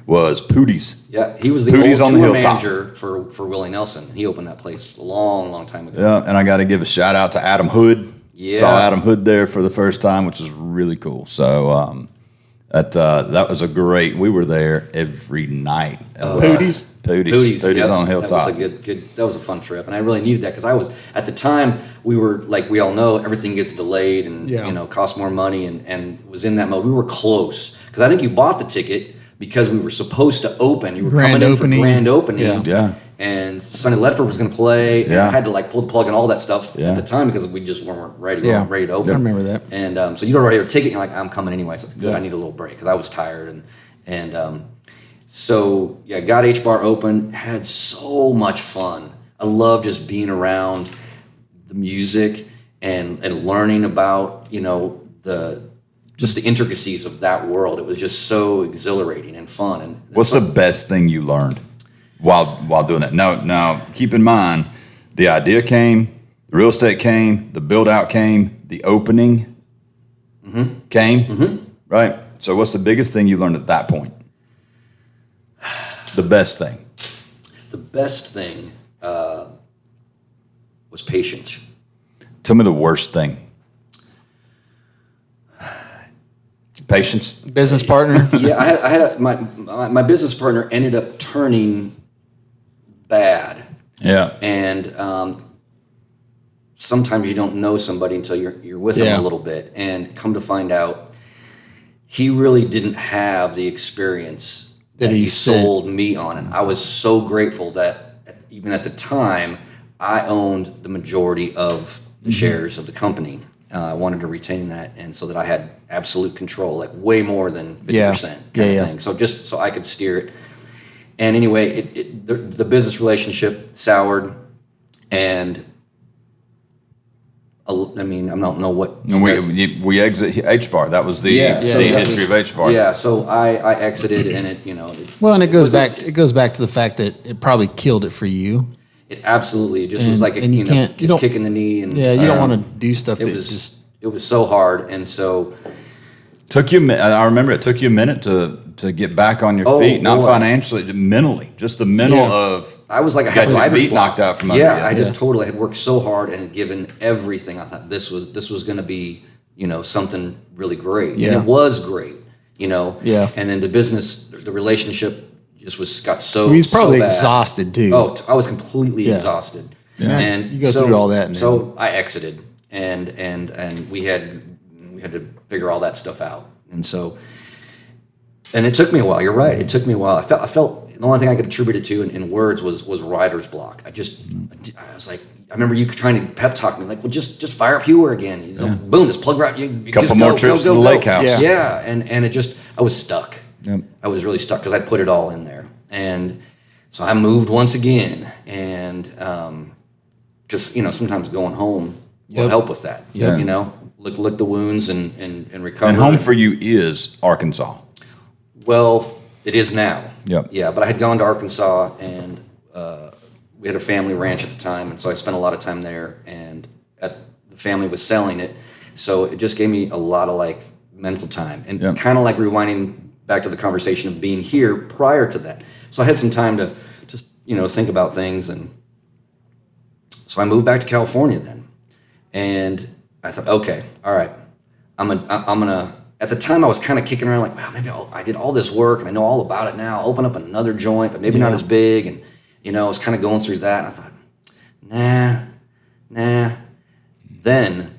was Pootie's. Yeah, he was the Pootie's old on the tour hilltop. manager for Willie Nelson. He opened that place a long time ago. Yeah, and I got to give a shout out to Adam Hood. Yeah. Saw Adam Hood there for the first time, which was really cool. So that was a great. We were there every night. Pootie's Yep. on Hilltop. That was a good. That was a fun trip, and I really needed that because I was at the time we were like we all know everything gets delayed and costs more money and was in that mode. We were close because I think you bought the ticket because we were supposed to open. You were coming in for grand opening. Yeah. And Sonny Ledford was going to play, and I had to like pull the plug and all that stuff at the time because we just weren't ready to open. I remember that. And so you'd already have a ticket, and you're like, I'm coming anyway. So good, I need a little break because I was tired. So got H Bar open, had so much fun. I love just being around the music and learning about the intricacies of that world. It was just so exhilarating and fun. And what's the best thing you learned while doing that? Now keep in mind, the idea came, the real estate came, the build out came, the opening came, right? So what's the biggest thing you learned at that point? The best thing. The best thing was patience. Tell me the worst thing. Patience. Business partner. I had my business partner ended up turning bad. Yeah. And sometimes you don't know somebody until you're with them a little bit, and come to find out, he really didn't have the experience that he sold me on, and I was so grateful that even at the time I owned the majority of the shares of the company. I wanted to retain that, and so that I had absolute control, like way more than 50% kind of thing. So just so I could steer it. And anyway, the business relationship soured, and I mean, I don't know what. And we exit H Bar. That was the history of H Bar. Yeah, so I exited, and Well, and it goes back to the fact that it probably killed it for you. It absolutely just was like you don't kick in the knee, and you don't want to do stuff it was so hard, and so took you. I remember it took you a minute to get back on your feet, not financially, mentally, just the mental of. I was like I got had your writer's feet block. knocked out from under you. I just totally had worked so hard and given everything. I thought this was going to be something really great, and it was great, Yeah. And then the relationship just got so. Well, he's probably so bad. exhausted too. Oh, I was completely exhausted. Yeah. And you go through all that. Man. So I exited, and we had to figure all that stuff out, and so. And it took me a while. You're right. It took me a while. I felt the only thing I could attribute it to in words was writer's block. I was like, I remember you trying to pep talk me like, well, just fire up Hewer again. Boom, just plug right. Couple more trips to the lake house. Yeah, and it just I was stuck. Yep. I was really stuck because I put it all in there, and so I moved once again, and because sometimes going home will help with that. Yeah. Lick the wounds and recover. And home for you is Arkansas. Well, it is now. Yep. Yeah, but I had gone to Arkansas, and we had a family ranch at the time, and so I spent a lot of time there, and the family was selling it, so it just gave me a lot of like mental time, and kind of like rewinding back to the conversation of being here prior to that. So I had some time to just think about things, and so I moved back to California then, and I thought, okay, all right, I'm gonna. At the time, I was kind of kicking around like, wow, maybe I did all this work and I know all about it now. I'll open up another joint, but maybe not as big. And, I was kind of going through that. And I thought, nah. Then,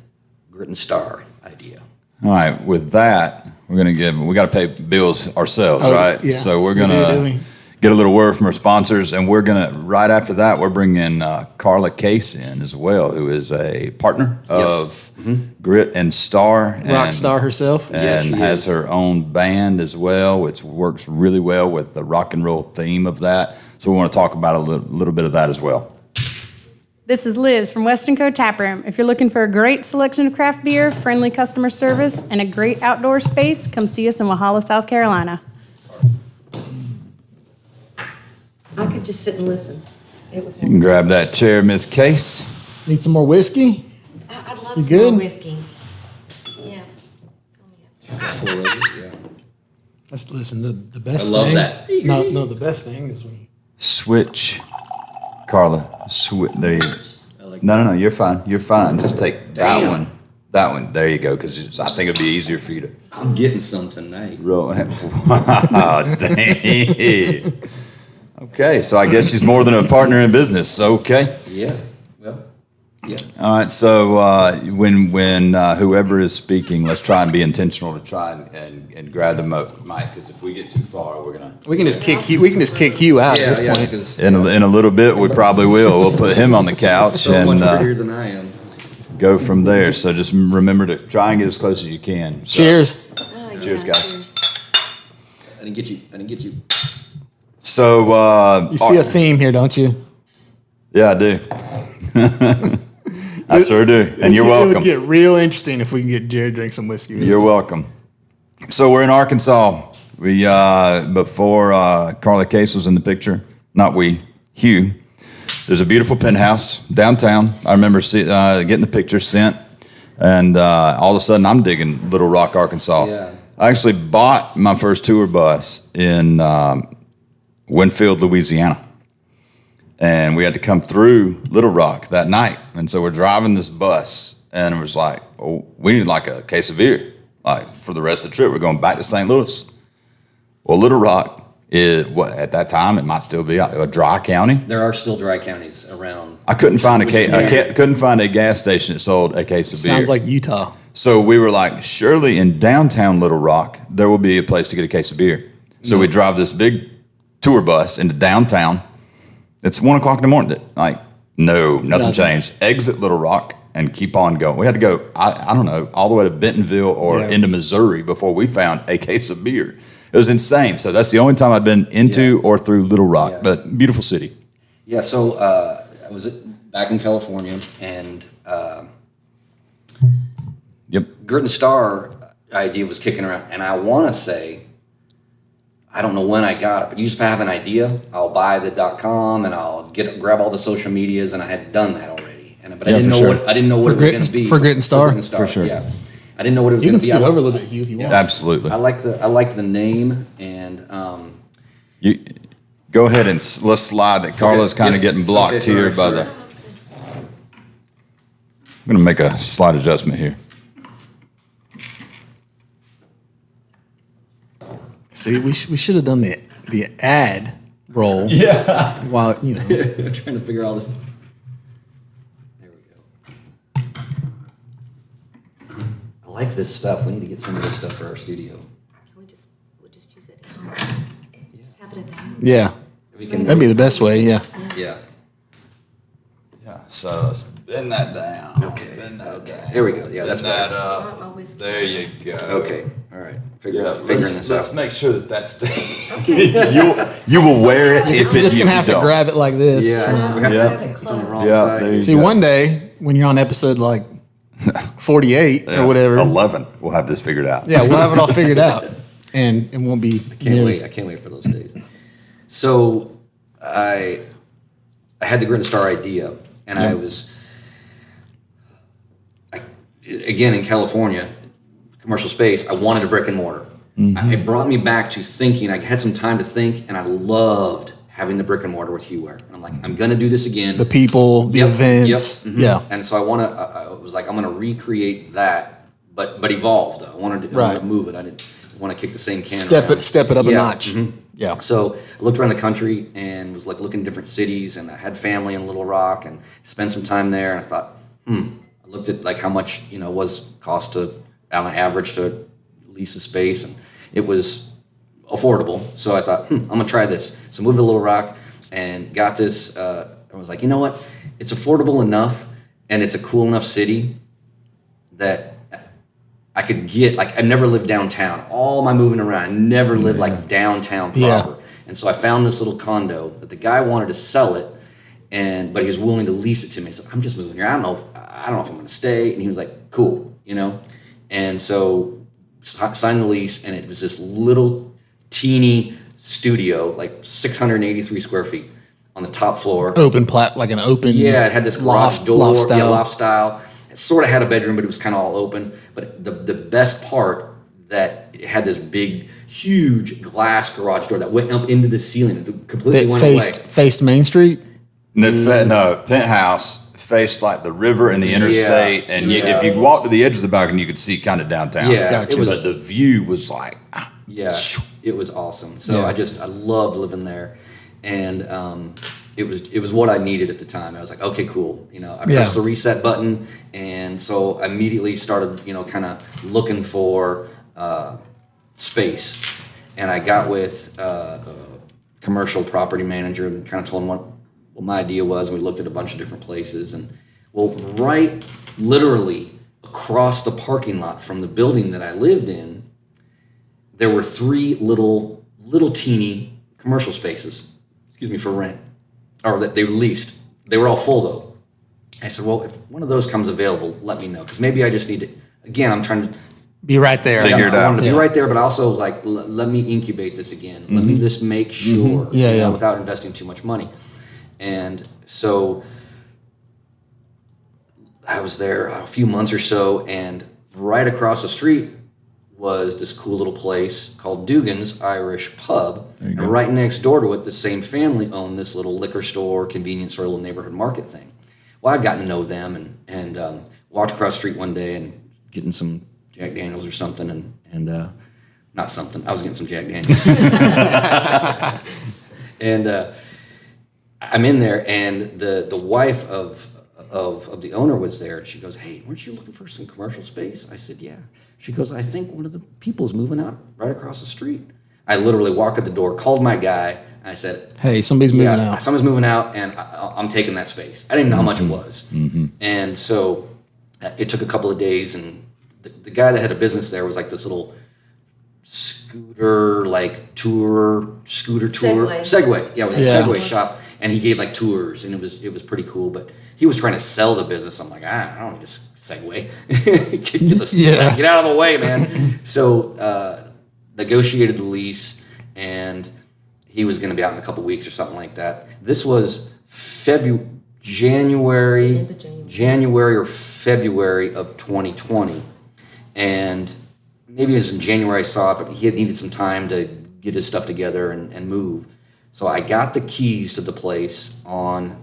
Grit and Star idea. All right, with that, we got to pay bills ourselves, right? Yeah. So we're going to get a little word from our sponsors, and we're going to, right after that, we're bringing Carla Case in as well, who is a partner of Grit and Star. Rock star herself. And has her own band as well, which works really well with the rock and roll theme of that. So we want to talk about a little bit of that as well. This is Liz from Weston Co Tap Room. If you're looking for a great selection of craft beer, friendly customer service, and a great outdoor space, come see us in Walhalla, South Carolina. I could just sit and listen. It was. You can grab that chair, Miss Case. Need some more whiskey? I'd love You some good? more whiskey. Yeah. Listen, the best I love thing. that. No, the best thing is when you. Switch. Carla, there you go. No, you're fine. You're fine. Just take that one. That one. There you go, because I think it'd be easier for you to I'm getting some tonight. roll. Wow, dang. Okay, so I guess she's more than a partner in business. Okay. Yeah. Well, yeah. All right, so when whoever is speaking, let's try and be intentional to try and grab the mic, because if we get too far, we're gonna. We can just kick you out at this point. Because In a little bit, we probably will. We'll put him on the couch so much and prettier than I am. go from there. So just remember to try and get as close as you can. So, Cheers. Cheers, guys. Cheers. I didn't get you. So You see a theme here, don't you? yeah, I do. I sure do, and you're It welcome. would get real interesting if we can get Jared drink some whiskey. with You're us. welcome. So we're in Arkansas. We before Carla Case was in the picture, not we, Hugh. There's a beautiful penthouse downtown. I remember getting the picture sent, and all of a sudden I'm digging Little Rock, Arkansas. Yeah. I actually bought my first tour bus in Winfield, Louisiana. And we had to come through Little Rock that night. And so we're driving this bus, and it was like, oh, we need like a case of beer, like for the rest of the trip. We're going back to St. Louis. Well, Little Rock is, at that time, it might still be a dry county. There are still dry counties around. I couldn't find couldn't find a gas station that sold a case of beer. Sounds like Utah. So we were like, surely in downtown Little Rock, there will be a place to get a case of beer. So we drive this big tour bus into downtown. It's 1:00 in the morning. Like, nothing changed. Exit Little Rock and keep on going. We had to go, I don't know, all the way to Bentonville or into Missouri before we found a case of beer. It was insane. So that's the only time I've been into or through Little Rock, but beautiful city. Yeah, so I was back in California, and Grit and Star idea was kicking around, and I want to say, I don't know when I got it, but usually if I have an idea, I'll buy the .com and I'll grab all the social medias, and I had done that already. But I didn't know what it was going to be for Grit and Star. For sure, yeah. I didn't know what it was You going can to be. scoot over a little bit, Hugh, if you want. Absolutely. I liked the name, and You go ahead and let's slide that. Carla's kind of getting blocked here by the. I'm going to make a slight adjustment here. See, we should have done the ad roll. Yeah. While I'm trying to figure all this. There we go. I like this stuff. We need to get some of this stuff for our studio. Can we'll just use it at home? Just have it at the home. Yeah, We can. that'd be the best way. Yeah. Yeah. Yeah. So bend that down. Okay. Bend that down. There we go. Yeah, that's Bend that better. I want my up. whiskey. There you go. Okay. All right. Figuring this Let's out. make sure that that's the. you will wear it if You're it. just if gonna you have to don't. grab it like this. Yeah. We have Yeah. it's on the wrong Yeah, side. there you See, go. one day when you're on episode like 48 Yeah, or whatever, 11. We'll have this figured out. yeah, we'll have it all figured out, and it won't be. Can't wait. I can't wait for those days. So I had the Grit and Star idea, and I was again in California, commercial space. I wanted a brick and mortar. It brought me back to thinking. I had some time to think, and I loved having the brick and mortar with Hugh Ware. And I'm like, I'm going to do this again. The people, the events, Yep. yeah. And so I was like, I'm going to recreate that, but evolve though. I wanted to move it. I didn't want to kick the same can. Step it up a Yeah. notch. Yeah. So I looked around the country and was like looking at different cities, and I had family in Little Rock and spent some time there. And I thought, I looked at like how much was cost to on average to lease a space, and it was affordable. So I thought, I'm gonna try this. So moved to Little Rock and got this. I was like, you know what? It's affordable enough, and it's a cool enough city that I could get. Like, I never lived downtown. All my moving around, I never lived like downtown proper. Yeah. And so I found this little condo that the guy wanted to sell it, but he was willing to lease it to me. I said, I'm just moving here. I don't know if I'm going to stay. And he was like, cool, And so signed the lease, and it was this little teeny studio, like 683 square feet on the top floor. Like an open. Yeah, it had this garage door, loft style. It sort of had a bedroom, but it was kind of all open. But the best part, that it had this big, huge glass garage door that went up into the ceiling. It completely went away. Faced Main Street? No, penthouse faced like the river and the interstate. And if you walked to the edge of the balcony, you could see kind of downtown. Yeah, gotcha. But the view was like... Yeah, it was awesome. So I loved living there. And it was what I needed at the time. I was like, okay, cool. I pressed the reset button, and so I immediately started, kind of looking for space. And I got with a commercial property manager and kind of told him what my idea was. And we looked at a bunch of different places. And right literally across the parking lot from the building that I lived in, there were 3 little teeny commercial spaces, for rent, or that they leased. They were all full though. I said, well, if one of those comes available, let me know, because maybe I just need to. Again, I'm trying to be right there. Figure it out. I wanted to be right there, but also like, let me incubate this again. Let me just make sure, without investing too much money. And so I was there a few months or so, and right across the street was this cool little place called Dugan's Irish Pub. And right next door to it, the same family owned this little liquor store, convenience store, little neighborhood market thing. Well, I'd gotten to know them and walked across the street one day and getting some Jack Daniels or something, and not something. I was getting some Jack Daniels. And I'm in there, and the wife of the owner was there, and she goes, hey, weren't you looking for some commercial space? I said, yeah. She goes, I think one of the people's moving out right across the street. I literally walked at the door, called my guy, and I said, hey, somebody's moving out. Somebody's moving out, and I'm taking that space. I didn't know how much it was. And so it took a couple of days, and the guy that had a business there was like this little scooter tour. Segway. Yeah, it was a Segway shop. And he gave like tours, and it was pretty cool. But he was trying to sell the business. I'm like, I don't need this Segway. Get out of the way, man. So negotiated the lease, and he was going to be out in a couple weeks or something like that. This was January or February of 2020, and maybe it was in January I saw it, but he had needed some time to get his stuff together and move. So I got the keys to the place around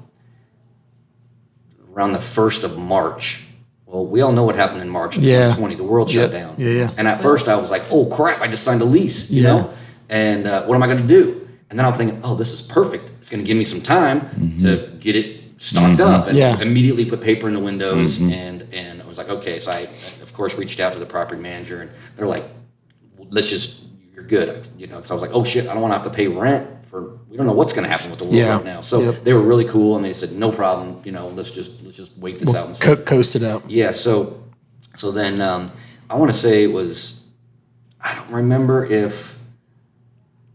the 1st of March. Well, we all know what happened in March of 2020. The world shut down. Yeah. And at first I was like, oh, crap, I just signed a lease, you know? And what am I going to do? And then I'm thinking, oh, this is perfect. It's going to give me some time to get it stocked up. And immediately put paper in the windows. And I was like, okay. So I, of course, reached out to the property manager. And they're like, well, you're good. Because I was like, oh, shit, I don't want to have to pay rent. We don't know what's going to happen with the world right now. So they were really cool, and they said, no problem, let's just wait this out and see. Coast it out. Yeah, so then I want to say it was, I don't remember if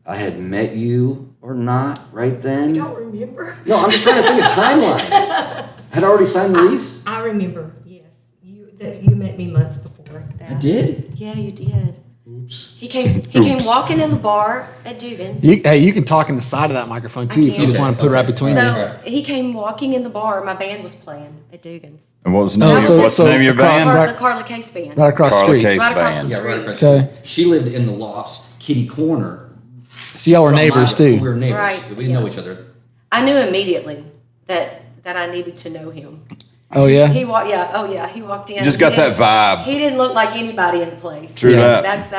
I had met you or not right then. I don't remember. No, I'm just trying to think of timeline. Had I already signed the lease? I remember, yes. You met me months before that. I did? Yeah, you did. Oops. He came walking in the bar at Dugan's. You can talk in the side of that microphone too if you just want to put it right between you. So he came walking in the bar. My band was playing at Dugan's. And what was the name? What's the name of your band? The Carla Case Band. Right across the street. Right across the Yeah, street. right across the street. She lived in the lofts, kitty corner. So y'all were neighbors too. We were neighbors. Right, We didn't know each other. I knew immediately that I needed to know him. Oh yeah. He walked in. You just got that vibe. He didn't look like anybody in the place. True that. That's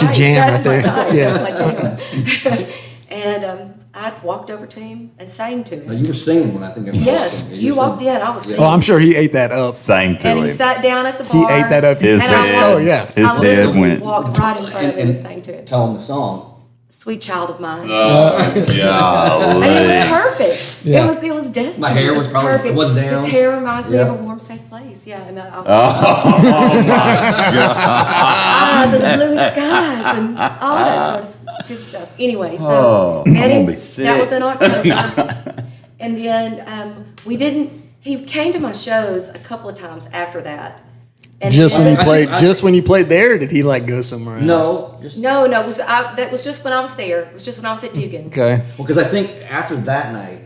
your jam right there. Yeah. And I walked over to him and sang to him. Now, you were singing when I think of Yes, you walked in. I was singing. Oh, I'm sure he ate that up. Sang to And him. he sat down at the He bar. ate that up. His And I head. walked- Oh yeah. His I head literally went. walked right in front of him and sang to him. Tell him the song. Sweet Child of Mine. Golly. And it was perfect. Yeah. It was destiny. My hair It was probably- perfect. it was down. His hair reminds me Yeah. of a warm, safe place. Yeah. And Oh my God. eyes and the blue skies and all that sort of good stuff. Anyway, so Oh, I'm met him. gonna be sick. That was in October. And then he came to my shows a couple of times after that. And Just when you I played there, or did he like go somewhere else? No, just No, that was just when I was there. It was just when I was at Dugan's. Okay. well, because I think after that night,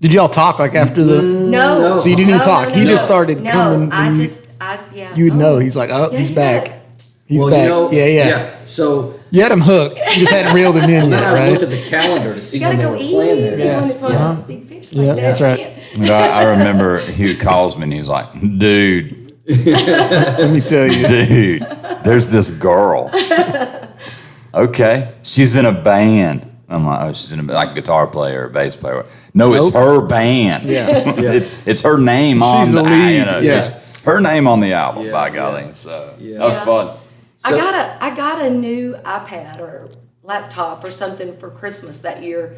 Did y'all talk like after the? No. So you didn't even talk. He just started coming. No, You would know. He's like, oh, Yeah, he's you back. bet. He's well, back. you know, Yeah. So You had him hooked. You just hadn't reeled him in then yet, I looked right? at the calendar to see You gotta when they go were easy playing there. when it's one of those big fish like Yeah, that. that's You right. can't- I remember Hugh calls me and he's like, dude, Let me tell you. dude, there's this girl. Okay. She's in a band. I'm like, oh, she's in a guitar player or bass player. No, it's Nope. her band. Yeah. It's her name on She's the lead, yeah. just her name on the album, Yeah, by yeah. golly. So Yeah. that was Yeah. fun. I got a new iPad or laptop or something for Christmas that year.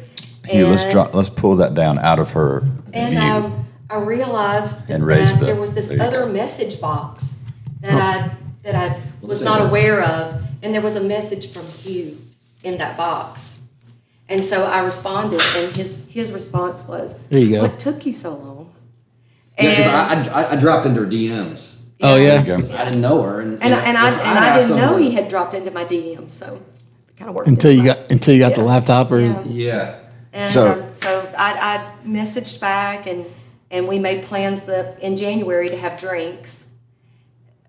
Here, And- let's pull that down out of her And view. I realized And raise that the- there was this there you other go. message box that I was not aware of, and there was a message from Hugh in that box. And so I responded, and his response was, There you go. "What took you so long?" Yeah, because And- I dropped into her DMs. Oh, yeah? There you go. I didn't know her, and And I asked didn't know someone- he had dropped into my DMs, so it kind of worked Until you out. got the Yeah. laptop or Yeah. Yeah. And So- so I messaged back, and we made plans in January to have drinks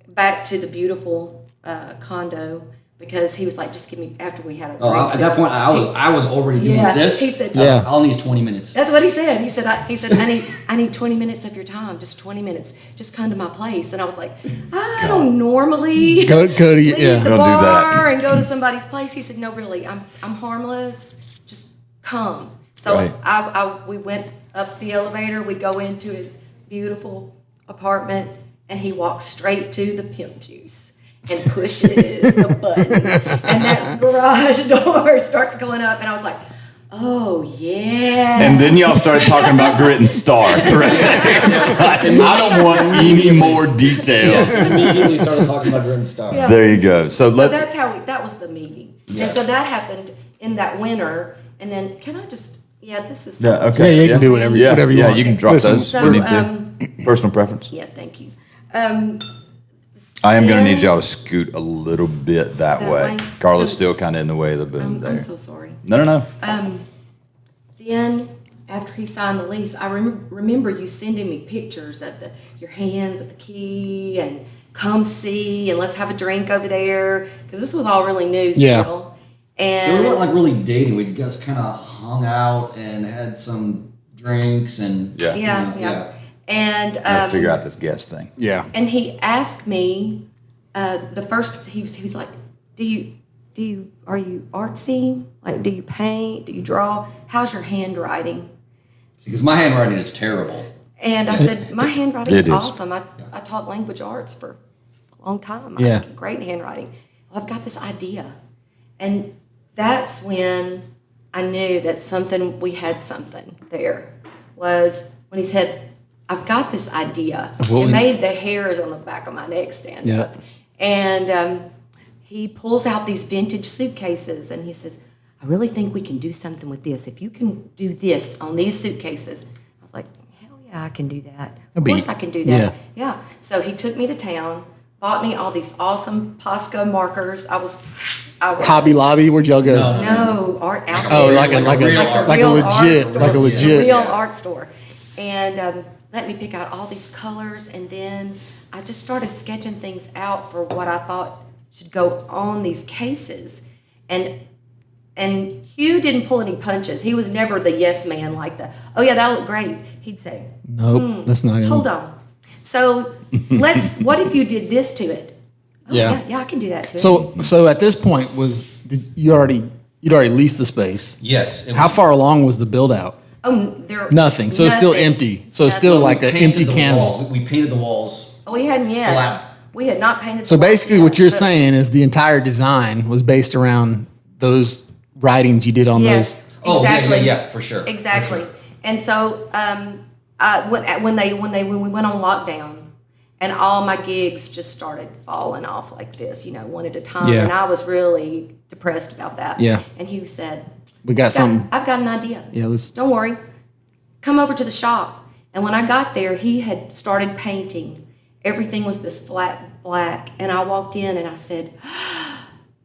back to the beautiful condo, because he was like, just give me, after we had our Oh, drinks. at that point, I was already doing Yeah, this. he said- Yeah. All I need is 20 minutes. That's what he said. He said, I need 20 minutes of your time, just 20 minutes. Just come to my place. And I was like, I don't normally go to leave yeah. the Don't do that. bar and go to somebody's place. He said, no, really, I'm harmless. Just come. So Right. we went up the elevator. We go into his beautiful apartment, and he walks straight to the pimp juice and pushes the button, and that garage door starts going up, and I was like, oh yeah. And then y'all started talking about Grit and Star, correct? I don't want any more details. Immediately started talking about Grim Star. Yeah. There you go. So So that's how that was the meeting. Yeah. And so that happened in that winter. And then can I just, this is. Yeah, okay. Yeah, you can do whatever you want. Yeah, you can drop Listen, those. So, if you need to. Personal preference. yeah, thank you. I am going to then- need y'all to scoot a little bit that That way. way? Carla's So- still kind of in the way of the boom there. I'm so sorry. No. Then after he signed the lease, I remember you sending me pictures of your hand with the key and come see and let's have a drink over there, because this was all really new Yeah. still. Yeah, we And weren't like really dating. We just kind of hung out and had some drinks and Yeah. yeah. And Gotta figure out this guest thing. Yeah. and he asked me the first. He was like, are you artsy? Like, do you paint? Do you draw? How's your handwriting? because my handwriting is terrible. And I said, my handwriting It is is. awesome. I taught language arts for a long time. Yeah. I'm great in handwriting. Well, I've got this idea. And that's when I knew that we had something there, was when he said, I've got this idea. Well, It made the hairs on the back of my neck stand Yeah. up. And he pulls out these vintage suitcases, and he says, I really think we can do something with this. If you can do this on these suitcases. I was like, hell yeah, I can do that. Of be- course I can do that. yeah. Yeah. So he took me to town, bought me all these awesome Posca markers. I was Hobby Lobby, where'd y'all go? no art out Oh, there. like a real art- legit. Real art store. And let me pick out all these colors, and then I just started sketching things out for what I thought should go on these cases. And Hugh didn't pull any punches. He was never the yes man like the, oh yeah, that looked great. He'd say, Nope, that's not hold him. on. So what if you did this to it? Oh, Yeah. yeah, I can do that too. So at this point you'd already leased the space. Yes. How far along was the build out? Nothing. So it's still Nothing. empty. So it's still like an empty canvas. We painted the walls. We hadn't yet. Flat. We had not painted. So the walls basically yet, what you're but- saying is the entire design was based around those writings you did on Yes, Oh, exactly. yeah, for sure. Exactly. And so when we went on lockdown, and all my gigs just started falling off like this, one at a time, Yeah. and I was really depressed about that. Yeah. And he said, We got something. I've got an idea. Yeah, let's. Don't worry. come over to the shop. And when I got there, he had started painting. Everything was this flat black. And I walked in and I said,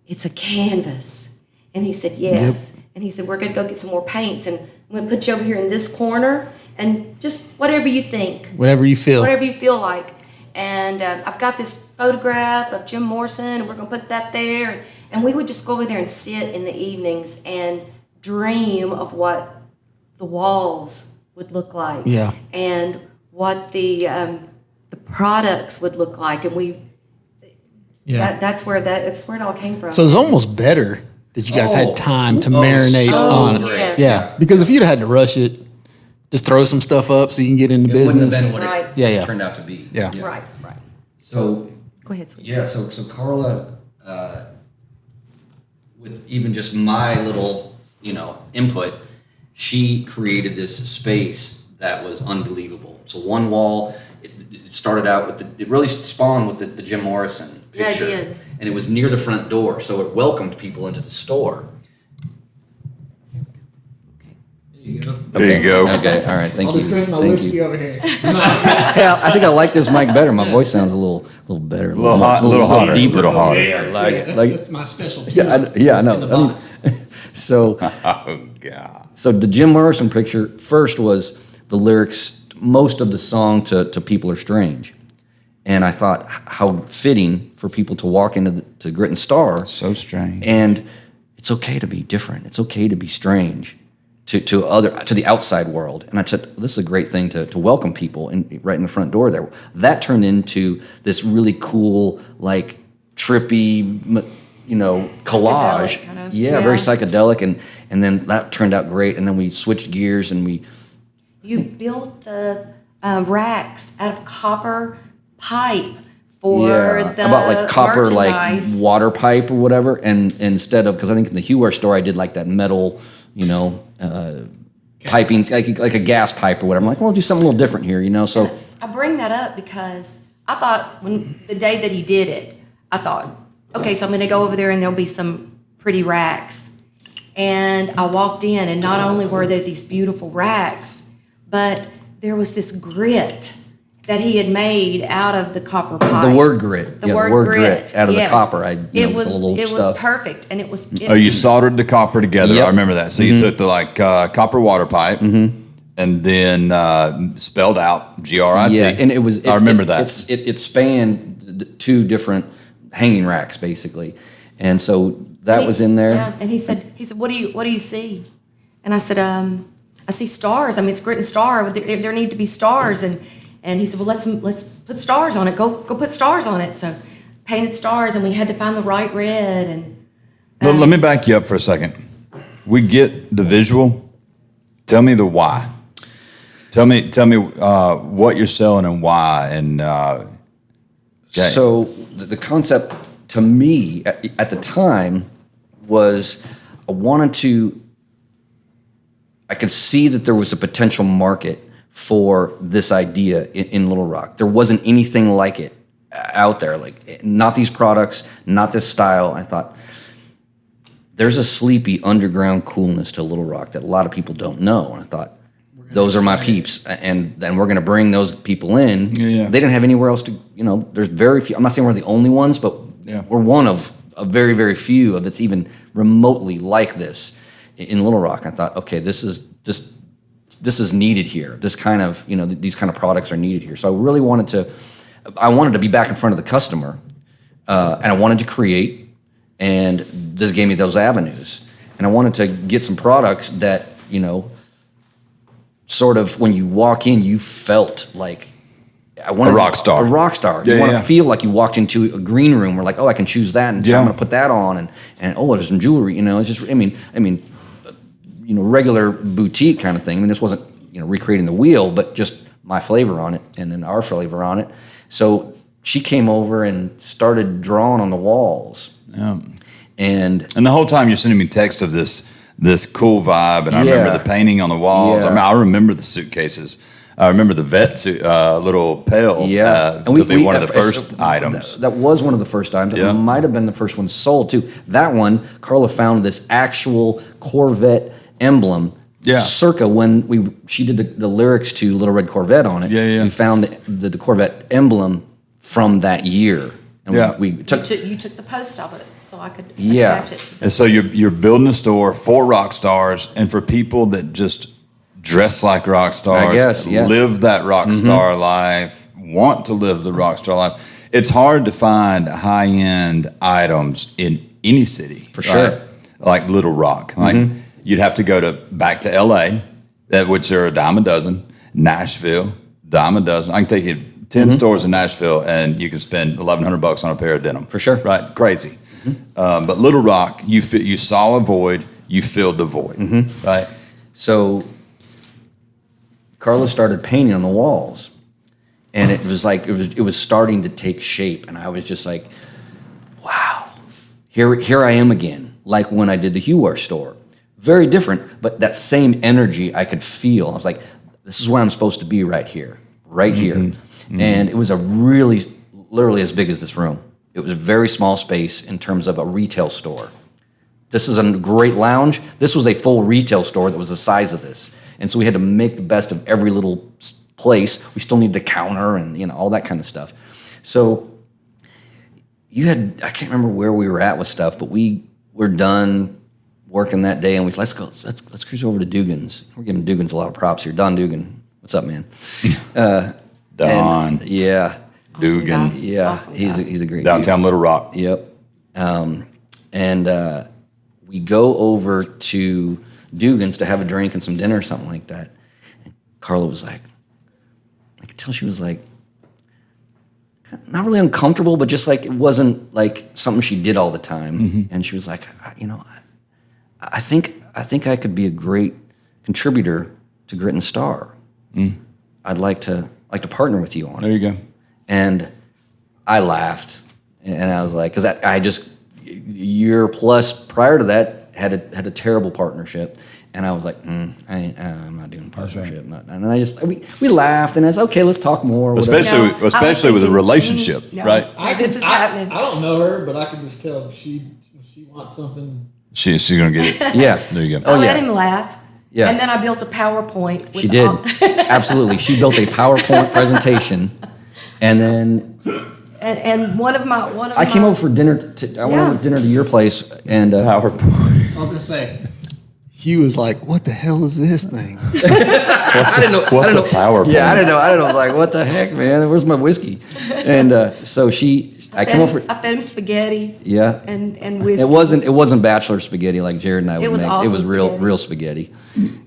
it's a canvas. And he said, yes. Yep. And he said, we're going to go get some more paints. And I'm going to put you over here in this corner. And just whatever you think. Whatever you feel. Whatever you feel like. And I've got this photograph of Jim Morrison, and we're going to put that there. And we would just go over there and sit in the evenings and dream of what the walls would look like. Yeah. And what the products would look like. And that's where it all came from. So it's almost better that you guys had time to marinate on it. Yes. Yeah. Because if you'd have had to rush it, just throw some stuff up so you can get into business. Wouldn't have been what Right. it turned out to be. Yeah. Right. So Go ahead, sweetie. yeah, so Carla, with even just my little, input, she created this space that was unbelievable. So one wall, it started out with it really spawned with the Jim Morrison picture. Yeah, it did. And it was near the front door, so it welcomed people into the store. There you go. Okay, all right, thank you. drink my Thank whiskey you. over here. Yeah, I think I like this mic better. My voice sounds a little better, A little hot, a little hotter, deeper. little hotter. Yeah, That's my specialty. I know. So, Oh God. so the Jim Morrison picture first was the lyrics, most of the song to People Are Strange. And I thought how fitting for people to walk into to Grit and Star. So strange. And it's okay to be different. It's okay to be strange to the outside world. And I said, this is a great thing to welcome people right in the front door there. That turned into this really cool, like trippy, collage. Kind of, yeah, very psychedelic. And then that turned out great. And then we switched gears and You built the racks out of copper pipe for the about like copper merchandise. like water pipe or whatever. And instead of, because I think in the Heware store I did like that metal, piping, like a gas pipe or whatever. I'm like, well, I'll do something a little different here, So I bring that up because I thought the day that he did it, I thought, okay, so I'm going to go over there and there'll be some pretty racks. And I walked in, and not only were there these beautiful racks, but there was this grit that he had made out of the copper pipe. the word grit. The word grit out of yes. the copper. It was perfect, and it was. Oh, you soldered the copper together. Yep. I remember that. So you took the copper water pipe and then spelled out GRIT. Yeah, and it was. I remember that. It spanned two different hanging racks basically, and so that was in there. Yeah, and he said, what do you see? And I said, I see stars. I mean, it's Grit and Star. But there need to be stars, and he said, well, let's put stars on it. Go put stars on it. So painted stars, and we had to find the right red. And Let me back you up for a second. We get the visual. Tell me the why. Tell me what you're selling and why. And So the concept to me at the time was I could see that there was a potential market for this idea in Little Rock. There wasn't anything like it out there, like not these products, not this style. I thought there's a sleepy underground coolness to Little Rock that a lot of people don't know. And I thought, those are my peeps, and then we're going to bring those people in. Yeah. They didn't have anywhere else to, there's very few. I'm not saying we're the only ones, but we're one of a very, very few that's even remotely like this in Little Rock. I thought, okay, this is needed here. This kind of, these kind of products are needed here. So I really wanted to be back in front of the customer, and I wanted to create, and this gave me those avenues. And I wanted to get some products that, sort of when you walk in, you felt like I wanted a rock star. A rock star. Yeah, you want to feel like you walked into a green room where like, oh, I can choose that, and I'm going to put that on, and oh, there's some jewelry. It's just, I mean, regular boutique kind of thing. I mean, this wasn't recreating the wheel, but just my flavor on it, and then our flavor on it. So she came over and started drawing on the walls. Yeah. And the whole time you're sending me text of this cool vibe, and I remember the painting on the walls. Yeah. I mean, I remember the suitcases. I remember the vet suit, little pail. and to be one of the first items. That was one of the first items. Yeah. It might have been the first one sold too. That one, Carla found this actual Corvette emblem circa when she did the lyrics to Little Red Corvette on it. We found the Corvette emblem from that year. And we took you took the post of it, so I could attach it to And so you're building a store for rock stars and for people that just dress like rock stars, I guess, live that rock star life, want to live the rock star life. It's hard to find high-end items in any city. For sure. Like Little Rock. Like you'd have to go back to LA, which are a dime a dozen, Nashville, dime a dozen. I can take you 10 stores in Nashville and you can spend $1,100 on a pair of denim. For sure. Right? Crazy. But Little Rock, you saw a void, you filled the void. Right? So Carlos started painting on the walls, and it was like it was starting to take shape, and I was just like, wow, here I am again, like when I did the Hewar store. Very different, but that same energy I could feel. I was like, this is where I'm supposed to be, right here. And it was literally as big as this room. It was a very small space in terms of a retail store. This is a great lounge. This was a full retail store that was the size of this. And so we had to make the best of every little place. We still needed a counter and all that kind of stuff. So I can't remember where we were at with stuff, but we were done working that day, and we said, let's cruise over to Dugan's. We're giving Dugan's a lot of props here. Don Dugan, what's up, man? Don. Dugan. Awesome Yeah, awesome he's a great Downtown Little Rock. Yep. And we go over to Dugan's to have a drink and some dinner or something like that. And Carla was like, I could tell she was like, not really uncomfortable, but just like it wasn't like something she did all the time. And she was like, I think I could be a great contributor to Grit and Star. I'd like to partner with you on it. There you go. And I laughed, and I was like, because I just a year plus prior to that had a terrible partnership, and I was like, I'm not doing a partnership. Right. And we laughed, and I said, okay, let's talk more. Especially with a relationship, right? This is happening. I don't know her, but I can just tell when she wants something. She's gonna get it. Yeah, There you go. I let him laugh. Yeah. And then I built a PowerPoint. With she did. Absolutely, she built a PowerPoint presentation, and then and one of my I came over for dinner. I went over for dinner to your place, and PowerPoint. I was gonna say, Hugh was like, "What the hell is this thing?" I didn't know. What's a PowerPoint? Yeah, I didn't know. I was like, "What the heck, man? Where's my whiskey?" And so I came over. I fed him spaghetti. Yeah. And whiskey. It wasn't bachelor spaghetti like Jared and I would It was make. awesome It was spaghetti. real spaghetti,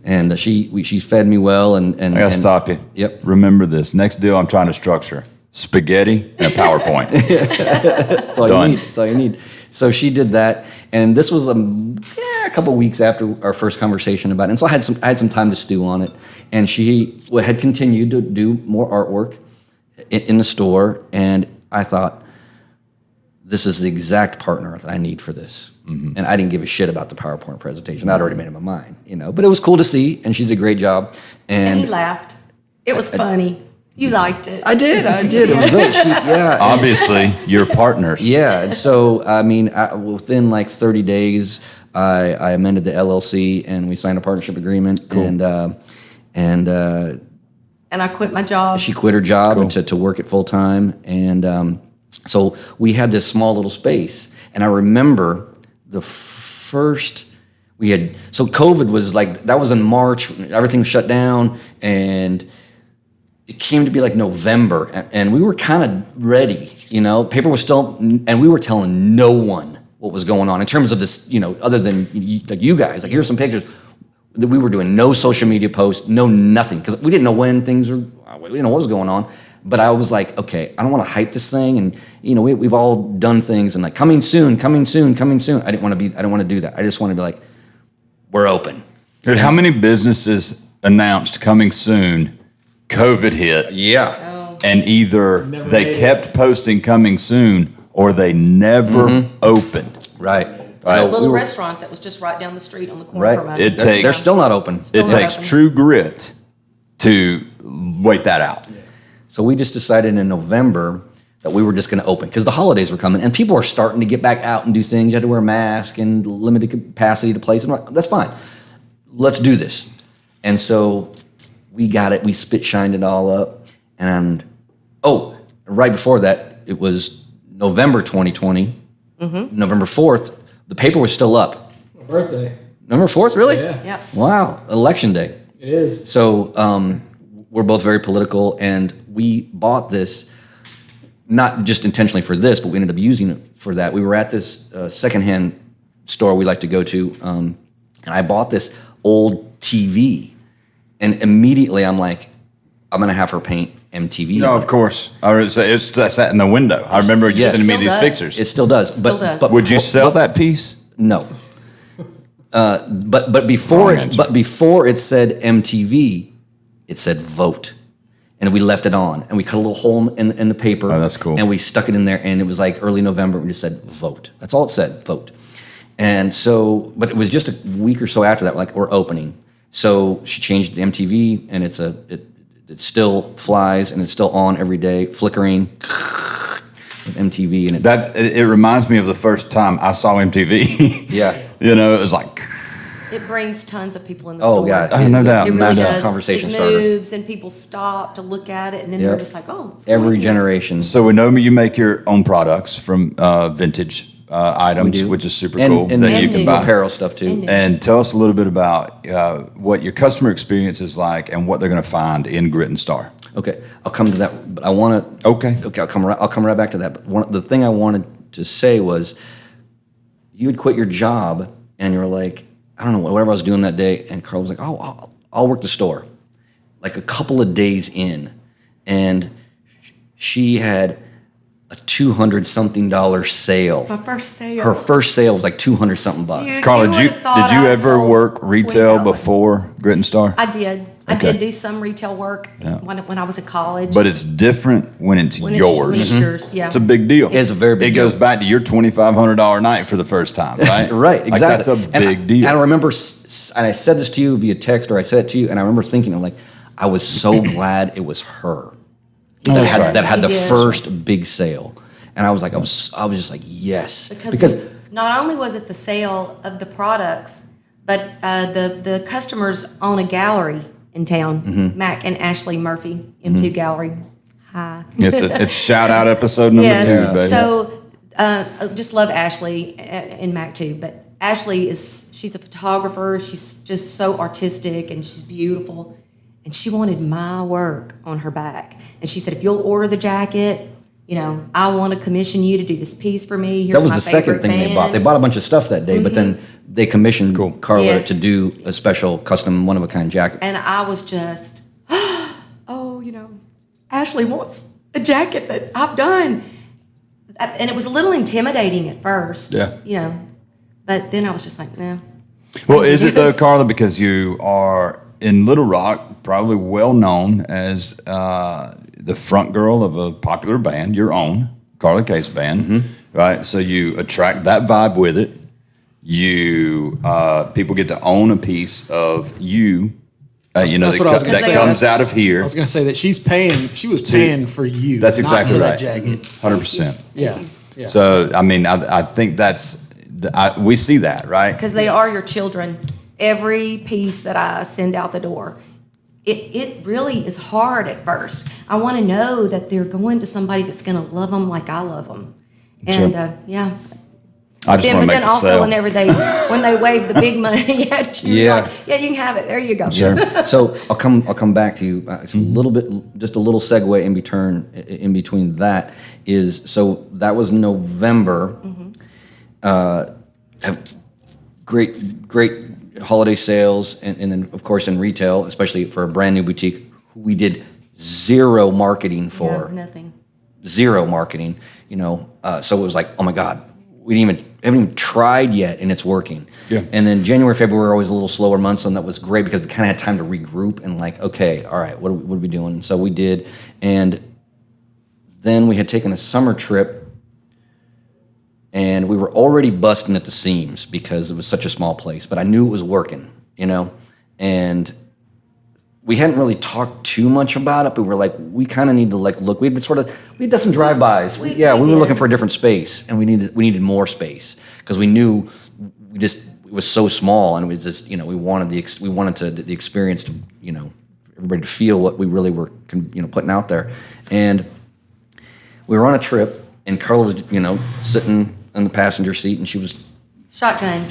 and she fed me well. And I gotta stop you. Yep. Remember this. Next deal I'm trying to structure: spaghetti and a PowerPoint. That's all Done. you need. That's all you need. So she did that, and this was a couple weeks after our first conversation about it. And so I had some time to stew on it, and she had continued to do more artwork in the store, and I thought, this is the exact partner that I need for this. And I didn't give a shit about the PowerPoint presentation. I'd already made up my mind, but it was cool to see, and she did a great job. And he laughed. It was funny. You liked it. I did. It was great. Obviously, you're partners. Yeah, and so within like 30 days, I amended the LLC and we signed a partnership agreement. Cool. And I quit my job. she quit her job to work it full time, and so we had this small little space. And I remember the first COVID was like, that was in March. Everything was shut down, and it came to be like November, and we were kind of ready, Paper was still, and we were telling no one what was going on in terms of this, other than like you guys. Like, here's some pictures. That we were doing no social media posts, no nothing, because we didn't know when things were. We didn't know what was going on. But I was like, okay, I don't want to hype this thing, and we've all done things and like coming soon. I didn't want to do that. I just want to be like, we're open. Dude, how many businesses announced coming soon? COVID hit. Yeah. And either they kept posting coming soon or they never opened. Right. A little restaurant that was just right down the street on the corner from us. They're still not open. It takes true grit to wait that out. So we just decided in November that we were just going to open because the holidays were coming and people are starting to get back out and do things. You had to wear a mask and limited capacity to places. That's fine. Let's do this. And so we got it. We shined it all up. And, right before that, it was November 2020. November 4th, the paper was still up. My birthday. November 4th, really? Yeah. Yep. Wow, election day. It is. So we're both very political, and we bought this, not just intentionally for this, but we ended up using it for that. We were at this secondhand store we like to go to, and I bought this old TV, and immediately I'm like, I'm going to have her paint MTV. No, on of it. course. It's sat in the window. I remember you Yes. sending me Still these does. pictures. It still does. Still does. But Would you sell that piece? No. But before Wrong answer. before it said MTV, it said vote, and we left it on, and we cut a little hole in the paper. Oh, that's cool. And we stuck it in there, and it was like early November. We just said vote. That's all it said, vote. And so, but it was just a week or so after that, like we're opening. So she changed the MTV, and it still flies, and it's still on every day, flickering with MTV, and It reminds me of the first time I saw MTV. Yeah. It was like, It brings tons of people in the Oh, store. God. Oh, no doubt. It really Massive does. conversation it starter. moves and people stop to look at it, and then Yep. they're just like, "Oh." it's every like- generation. so we know you make your own products from vintage items, We do. which is super And- cool and that you new can buy. apparel stuff too. And new. And tell us a little bit about what your customer experience is like and what they're going to find in Grit and Star. Okay, I'll come to that, but I want to. Okay. I'll come right back to that. But the thing I wanted to say was, you had quit your job, and you were like, I don't know, whatever I was doing that day, and Carl was like, oh, I'll work the store. Like a couple of days in, and she had a $200-something sale. My first sale. Her first sale was like $200-something. Dude. Carla, You did you would've thought did you I ever sold work retail $20. before Grit and Star? I did. I Okay. did do some retail work when I was in college. But it's different when it's When it's- yours. when it's yours, yeah. It's a big deal. It's a very big It goes deal. back to your $2,500 night for the first time, right? Right, Like, exactly. that's a big deal. And I remember, and I said this to you via text, or I said it to you, and I remember thinking, I'm like, I was so glad it was her That's right. that had the He did. first big sale, and I was like, I was just like, yes, because not only was it the sale of the products, but the customers own a gallery in town, Mm-hmm. Mac and Ashley Murphy, M2 Gallery. Hi. It's shout out episode number Yes. 2, baby. So I just love Ashley and Mac too. But Ashley she's a photographer. She's just so artistic and she's beautiful. And she wanted my work on her back. And she said, if you'll order the jacket, I want to commission you to do this piece for me. Here's that was my the second favorite thing they bought. band." They bought a bunch of stuff that day, but then they commissioned Carla Yes. to do a special custom one of a kind jacket. And I was just, Ashley wants a jacket that I've done. And it was a little intimidating at first. Yeah. But then I was just like, no. Well, is it though, Yes. Carla, because you are in Little Rock, probably well known as the front girl of a popular band, your own, Carla Case Band, right? So you attract that vibe with it. You people get to own a piece of you. That's what I was gonna that say. comes out of here. I was going to say that she was paying for you. That's exactly not right. for that jacket. 100%. Yeah. Yeah. So I mean, I think we see that, right? Because they are your children. Every piece that I send out the door, it really is hard at first. I want to know that they're going to somebody that's going to love them like I love them. And yeah. I just want to But make then a also sale. when they wave the big money at you, Yeah. like, yeah, you can have it. There you go. Sure. So I'll come back to you. It's a little bit, just a little segue in between that is, so that was November. Great holiday sales, and then of course in retail, especially for a brand new boutique, we did zero marketing for. No, nothing. Zero marketing. So it was like, oh my God, we haven't even tried yet, and it's working. Yeah. And then January, February are always a little slower months, and that was great because we kind of had time to regroup and like, okay, all right, what are we doing? And so we did, and then we had taken a summer trip, and we were already busting at the seams because it was such a small place, but I knew it was working, and we hadn't really talked too much about it, but we were like, we kind of need to like look. We had done some drive-bys. We were did. looking for a different space, and we needed more space because we knew we was so small, and it was just, we wanted the experience to, everybody to feel what we really were, putting out there. And we were on a trip, and Carla was, sitting in the passenger seat, and she was Shotgun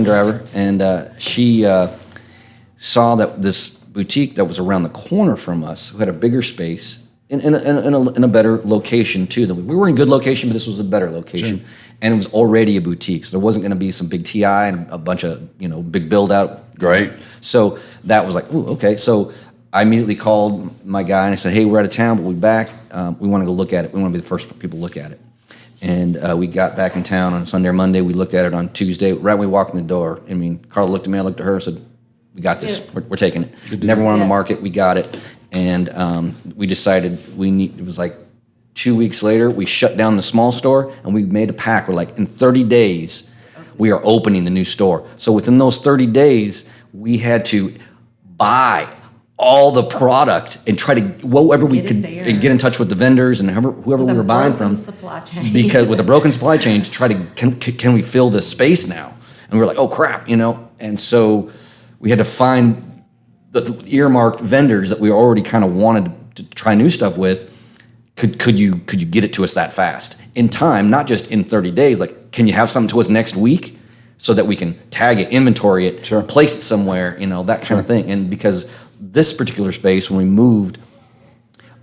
driver, and she saw that this boutique that was around the corner from us, who had a bigger space in a better location too. We were in a good location, but this was a better location, and it was already a boutique, so there wasn't going to be some big TI and a bunch of big build out. Great. So that was like, ooh, okay. So I immediately called my guy and I said, hey, we're out of town, but we'll be back. We want to go look at it. We want to be the first people to look at it. And we got back in town on Sunday or Monday. We looked at it on Tuesday. Right when we walked in the door, Carla looked at me, I looked at her, and said, we got this. We're taking it. Never went on the market. We got it. And we decided it was like 2 weeks later, we shut down the small store, and we made a pact. We're like, in 30 days, we are opening the new store. So within those 30 days, we had to buy all the product and try to, whatever we could, and get in touch with the vendors and whoever we were buying from. Supply chain. Because with a broken supply chain, to try to, can we fill this space now? And we were like, oh crap, And so we had to find the earmarked vendors that we already kind of wanted to try new stuff with. Could you get it to us that fast in time? Not just in 30 days. Like, can you have something to us next week so that we can tag it, inventory it, place it somewhere, that kind of thing. And because this particular space, when we moved,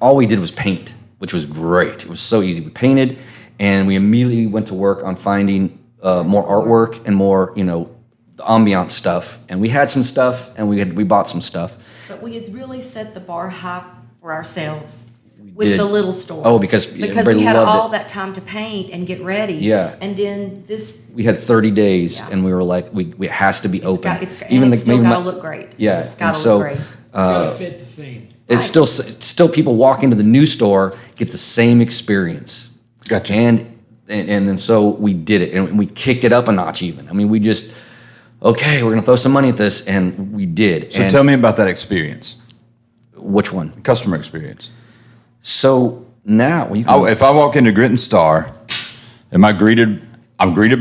all we did was paint, which was great. It was so easy. We painted, and we immediately went to work on finding more artwork and more, the ambiance stuff. And we had some stuff, and we bought some stuff. But we had really set the bar high for ourselves with the little store. Oh, because we had all that time to paint and get ready. Yeah. And then we had 30 days, and we were like, it has to be open. It's still got to look great. Yeah. It's got to look great. It's got to fit the theme. It's still people walk into the new store, get the same experience. Gotcha. And then so we did it, and we kicked it up a notch even. We just, okay, we're going to throw some money at this, and we did. So tell me about that experience. Which one? Customer experience. So now, if I walk into Grit and Star, I'm greeted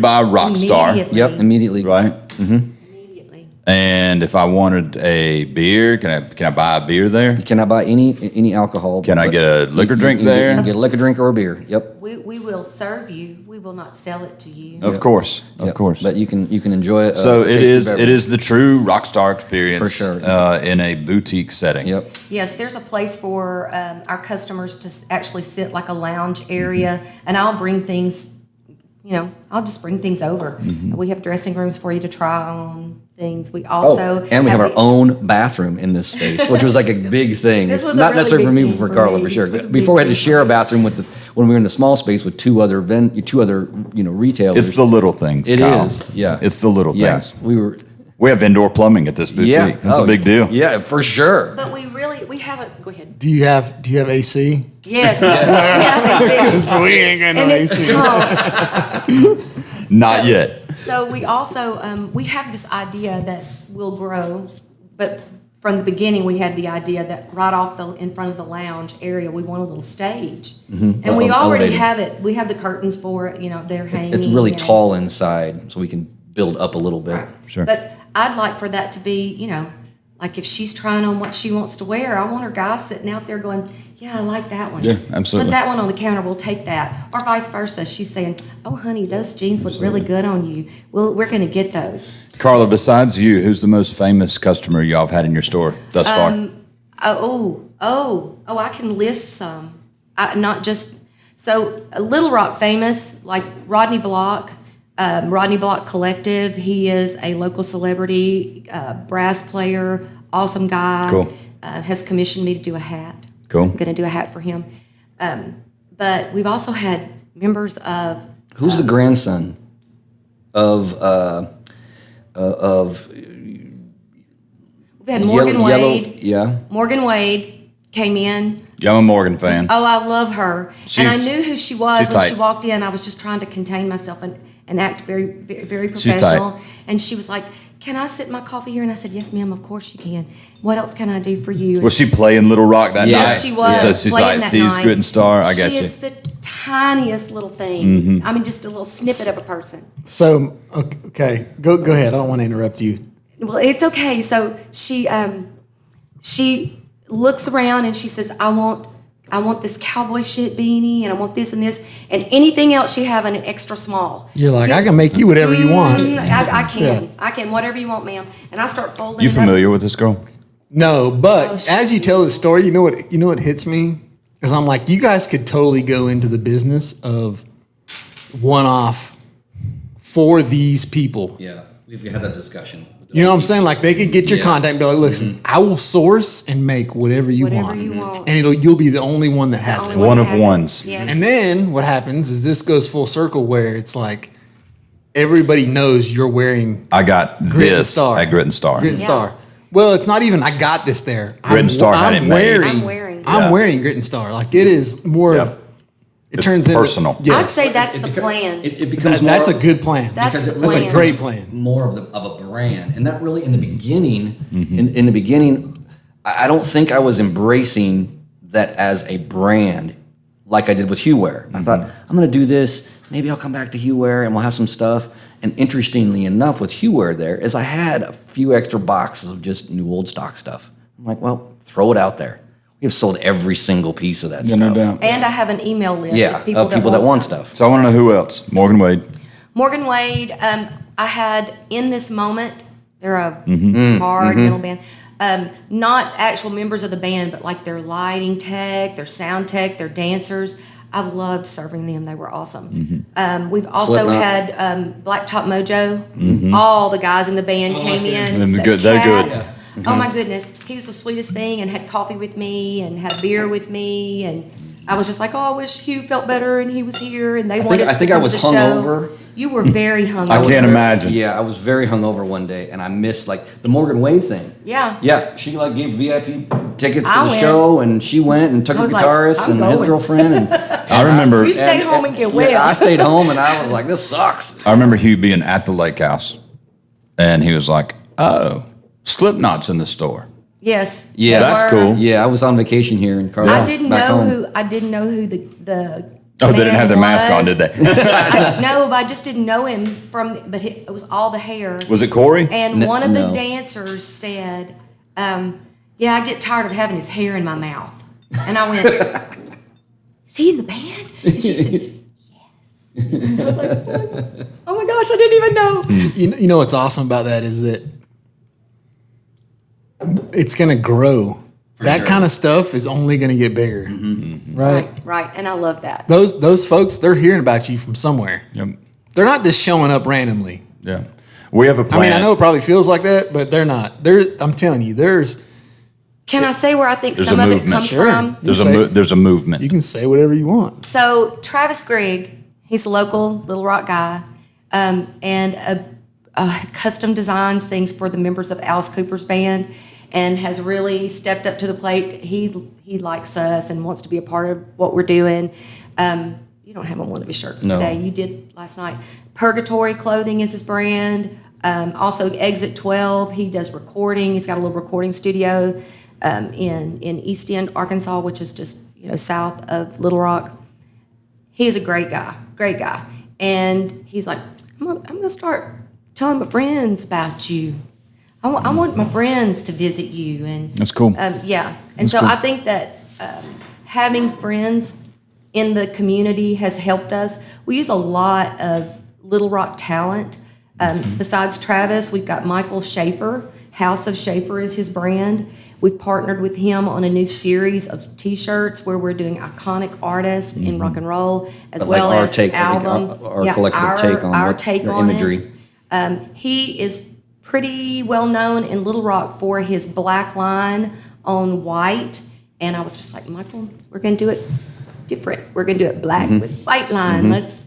by a rock star. Yep, immediately. Right? Immediately. And if I wanted a beer, can I buy a beer there? You cannot buy any alcohol. Can I get a liquor drink there? You can get a liquor drink or a beer. Yep. We will serve you. We will not sell it to you. Of course. But you can enjoy it. So it is the true rock star experience for sure in a boutique setting. Yep. Yes, there's a place for our customers to actually sit, like a lounge area, and I'll bring things. I'll just bring things over. Mm-hmm. We have dressing rooms for you to try on things. We also and we have our own bathroom in this space, which was like a big thing. This was not a really necessarily for me, big but for thing Carla for for me. sure. It was a Before we had to big share a bathroom when we were in the small space with two other retailers. It's the little things. It Kyle. is, yeah. It's the little things. We have indoor plumbing at this boutique. Yeah, That's a big deal. Yeah, for sure. But we haven't. Go ahead. Do you have AC? Yes. Because we ain't got no AC. Not yet. So we also we have this idea that will grow, but from the beginning we had the idea that right off in front of the lounge area we want a little stage, and we already have it. We have the curtains for it. They're hanging. It's really tall inside, so we can build up a little bit. Right. Sure. But I'd like for that to be, like if she's trying on what she wants to wear, I want her guys sitting out there going, yeah, I like that one. Yeah, absolutely. Put that one on the counter, we'll take that. Or vice versa. She's saying, oh, honey, those jeans look really good on you. Well, we're going to get those. Carla, besides you, who's the most famous customer y'all have had in your store thus far? I can list some. Not just, so Little Rock famous, like Rodney Block. Rodney Block Collective. He is a local celebrity, brass player, awesome guy. Cool. Has commissioned me to do a hat. Cool. I'm going to do a hat for him. But we've also had members of. Who's the grandson of? We've had Morgan Wade. Yeah. Morgan Wade came in. Yeah, I'm a Morgan fan. Oh, I love her. And I knew who she was when she walked in. I was just trying to contain myself and act very, very, very professional. And she was like, can I sit my coffee here? And I said, yes, ma'am, of course you can. What else can I do for you? Was she playing Little Rock that night? Yes, she was. So she's playing like, sees Grit and Star. I got you. She is the tiniest little thing. I mean, just a little snippet of a person. So, okay, go ahead. I don't want to interrupt you. Well, it's okay. So she looks around and she says, I want this cowboy shit beanie, and I want this and this, and anything else you have in an extra small. You're like, I can make you whatever you want. I can. Yeah. I can, whatever you want, ma'am. And I start folding You it familiar with this girl? No, but shit. as you tell the story, you know what hits me? Is I'm like, you guys could totally go into the business of one-off for these people. Yeah, we've had that discussion. You know what I'm saying? Like they could get your contact and be like, listen, I will source and make whatever you want. And you'll be the only one that has it. One of ones. Yes. And then what happens is this goes full circle where it's like everybody knows you're wearing I got Grit and this Star. at Grit and Star. Grit and Star. Well, it's not even I got this there. Grit and Star had it made. I'm wearing Grit and Star. Like it is more of it It's turns personal. into I'd say that's the plan. It becomes that's more, a good plan. That's the That's a plan. great plan. more of a brand, and that really in the beginning, in the beginning, I don't think I was embracing that as a brand like I did with HueWare. I thought I'm going to do this. Maybe I'll come back to HueWare and we'll have some stuff. And interestingly enough, with HueWare there is I had a few extra boxes of just new old stock stuff. I'm like, well, throw it out there. We have sold every single piece of that stuff. No doubt. And I have an email list Yeah, of people, that want some. stuff. So I want to know who else. Morgan Wade. Morgan Wade, I had In This Moment, they're a hard metal band. Not actual members of the band, but like their lighting tech, their sound tech, their dancers. I loved serving them. They were awesome. We've also Slipknot. had Blacktop Mojo. All the guys in the band came in. They're The good. They're cat, good. Oh my goodness, he was the sweetest thing, and had coffee with me and had a beer with me, and I was just like, oh, I wish Hugh felt better and he was here, and they wanted us I think to I come was to the show. hungover. You were very hungover. I can't imagine. Yeah, I was very hungover one day, and I missed like the Morgan Wade thing. Yeah. Yeah, she like gave VIP tickets to I the went. show, and she went and took I her was like, guitarist I'm and his going. girlfriend. And I remember. You stay home and get well. Yeah, I stayed home, and I was like, this sucks. I remember Hugh being at the lake house, and he was like, "Oh, Slipknot's in the store." Yes. Yeah, they that's were. cool. Yeah, I was on vacation here in Carlos. I didn't back know home. who. I didn't know who the. Oh, they didn't have their mask on, was. did they? No, but I just didn't know him from. But it was all the hair. Was it Corey? And one of the no. dancers said, "Yeah, I get tired of having his hair in my mouth." And I went, "Is he in the band?" And she said, "Yes." And I was like, "Oh my gosh, I didn't even know." You know what's awesome about that is that it's going to grow. That sure. kind of stuff is only going to get bigger, right? Right, and I love that. Those folks, they're hearing about you from somewhere. Yep. They're not just showing up randomly. Yeah. We have a plan. I mean, I know it probably feels like that, but they're not. I'm telling you, Can I say where I think There's some a of it movement. comes Sure. from? There's a movement. you can say whatever you want. So Travis Grigg, he's a local Little Rock guy, and custom designs things for the members of Alice Cooper's band, and has really stepped up to the plate. He likes us and wants to be a part of what we're doing. You don't have on one of his shirts No. today. You did last night. Purgatory Clothing is his brand. Also Exit 12. He does recording. He's got a little recording studio in East End, Arkansas, which is just south of Little Rock. He's a great guy. And he's like, I'm gonna start telling my friends about you. I want my friends to visit you, and That's cool. yeah. And so I think that having friends in the community has helped us. We use a lot of Little Rock talent. Besides Travis, we've got Michael Schaefer. House of Schaefer is his brand. We've partnered with him on a new series of T-shirts where we're doing iconic artists in rock and roll, as But well like our as take, album. our collective take on our what, take the on imagery. it. He is pretty well known in Little Rock for his black line on white, and I was just like, Michael, we're going to do it different. We're going to do it black with white line. Let's.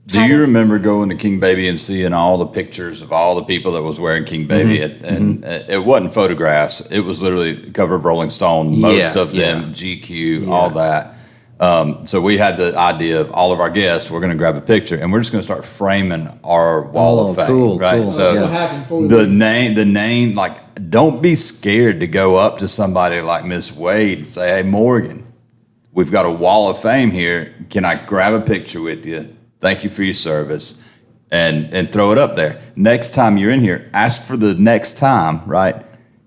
Do you remember going to King Baby and seeing all the pictures of all the people that was wearing King Baby? And it wasn't photographs. It was literally the cover of Rolling Stone, most of them, GQ, all that. So we had the idea of all of our guests, we're going to grab a picture, and we're just going to start framing our wall of fame. Cool, right? cool. So Yeah. the name, like, don't be scared to go up to somebody like Miss Wade and say, hey, Morgan, we've got a wall of fame here. Can I grab a picture with you? Thank you for your service, and throw it up there. Next time you're in here, ask for the next time, right?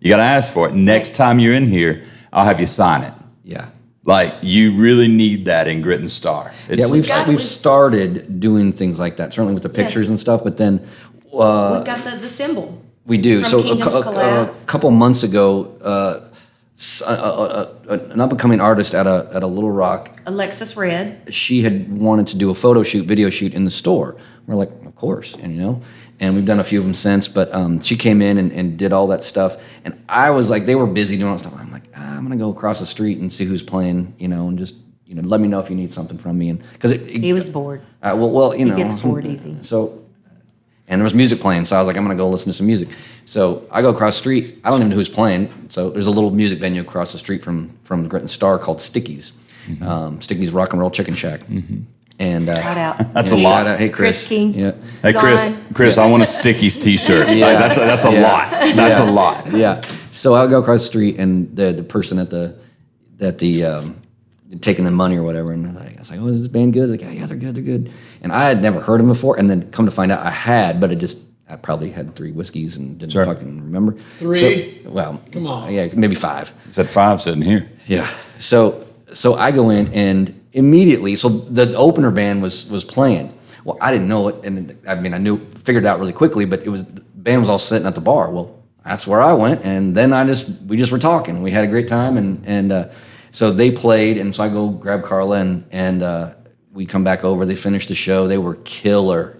You got to ask for it. Next time you're in here, I'll have you sign it. Yeah. Like, you really need that in Grit and Star. We've started doing things like that, certainly with the pictures and stuff, but then We've got the symbol. we do. From So Kingdom's Collapse. a couple months ago, an up-and-coming artist at a Little Rock, Alexis Red. she had wanted to do a video shoot in the store. We're like, of course, and we've done a few of them since, but she came in and did all that stuff, and I was like, they were busy doing all that stuff. I'm like, I'm gonna go across the street and see who's playing, and just let me know if you need something from me, and because He was bored. he gets bored easy. So, and there was music playing, so I was like, I'm gonna go listen to some music. So I go across the street. I don't even know who's playing. So there's a little music venue across the street from Grit and Star called Sticky's. Sticky's Rock and Roll Chicken Shack. And Shout out. That's a lot. Shout out. Hey, Chris. Chris King. Yeah. Hey, Chris, I want a Sticky's T-shirt. Yeah. Like, that's a lot. That's a lot. Yeah. So I'll go across the street, and the person at the taking the money or whatever, and I was like, oh, is this band good? Like, yeah, they're good. And I had never heard them before, and then come to find out I had, but I probably had 3 whiskeys and didn't fucking remember. 3? So, well, come on. Yeah, maybe 5. It said 5 sitting here. Yeah. So I go in, and immediately, so the opener band was playing. Well, I didn't know it, and I figured it out really quickly, but the band was all sitting at the bar. Well, that's where I went, and then we just were talking. We had a great time, and so they played, and so I go grab Carla, and we come back over. They finished the show. They were killer.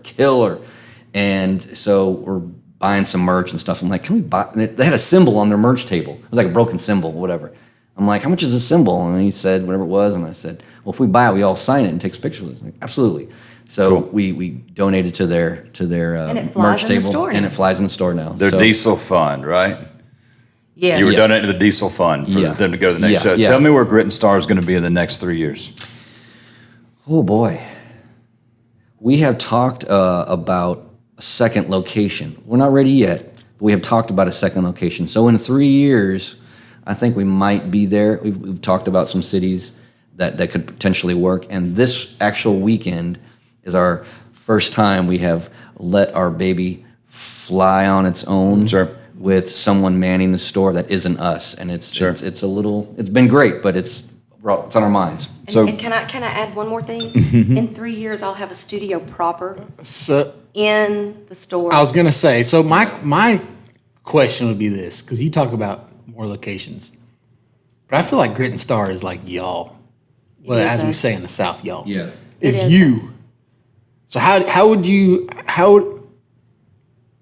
And so we're buying some merch and stuff. I'm like, can we buy? And they had a symbol on their merch table. It was like a broken symbol, whatever. I'm like, how much is this symbol? And he said whatever it was, and I said, well, if we buy it, we all sign it and take pictures with it. Like, absolutely. So we donated to their And it flies merch in the table, store and now. it flies in the store now. Their So- diesel fund, right? Yes. You were donating to the diesel fund for Yeah. them to go to the next show. Yeah. Tell me where Grit and Star is going to be in the next 3 years. Oh boy, we have talked about a second location. We're not ready yet, but we have talked about a second location. So in 3 years, I think we might be there. We've talked about some cities that could potentially work, and this actual weekend is our first time we have let our baby fly on its own. Sure. With someone manning the store that isn't us, and it's been great, but it's on our minds. And can I add one more thing? In 3 years, I'll have a studio proper So in the store. I was gonna say. So my question would be this, because you talk about more locations, but I feel like Grit and Star is like y'all. Well, is as we us. say in the South, y'all. Yeah. It's It is you. So how would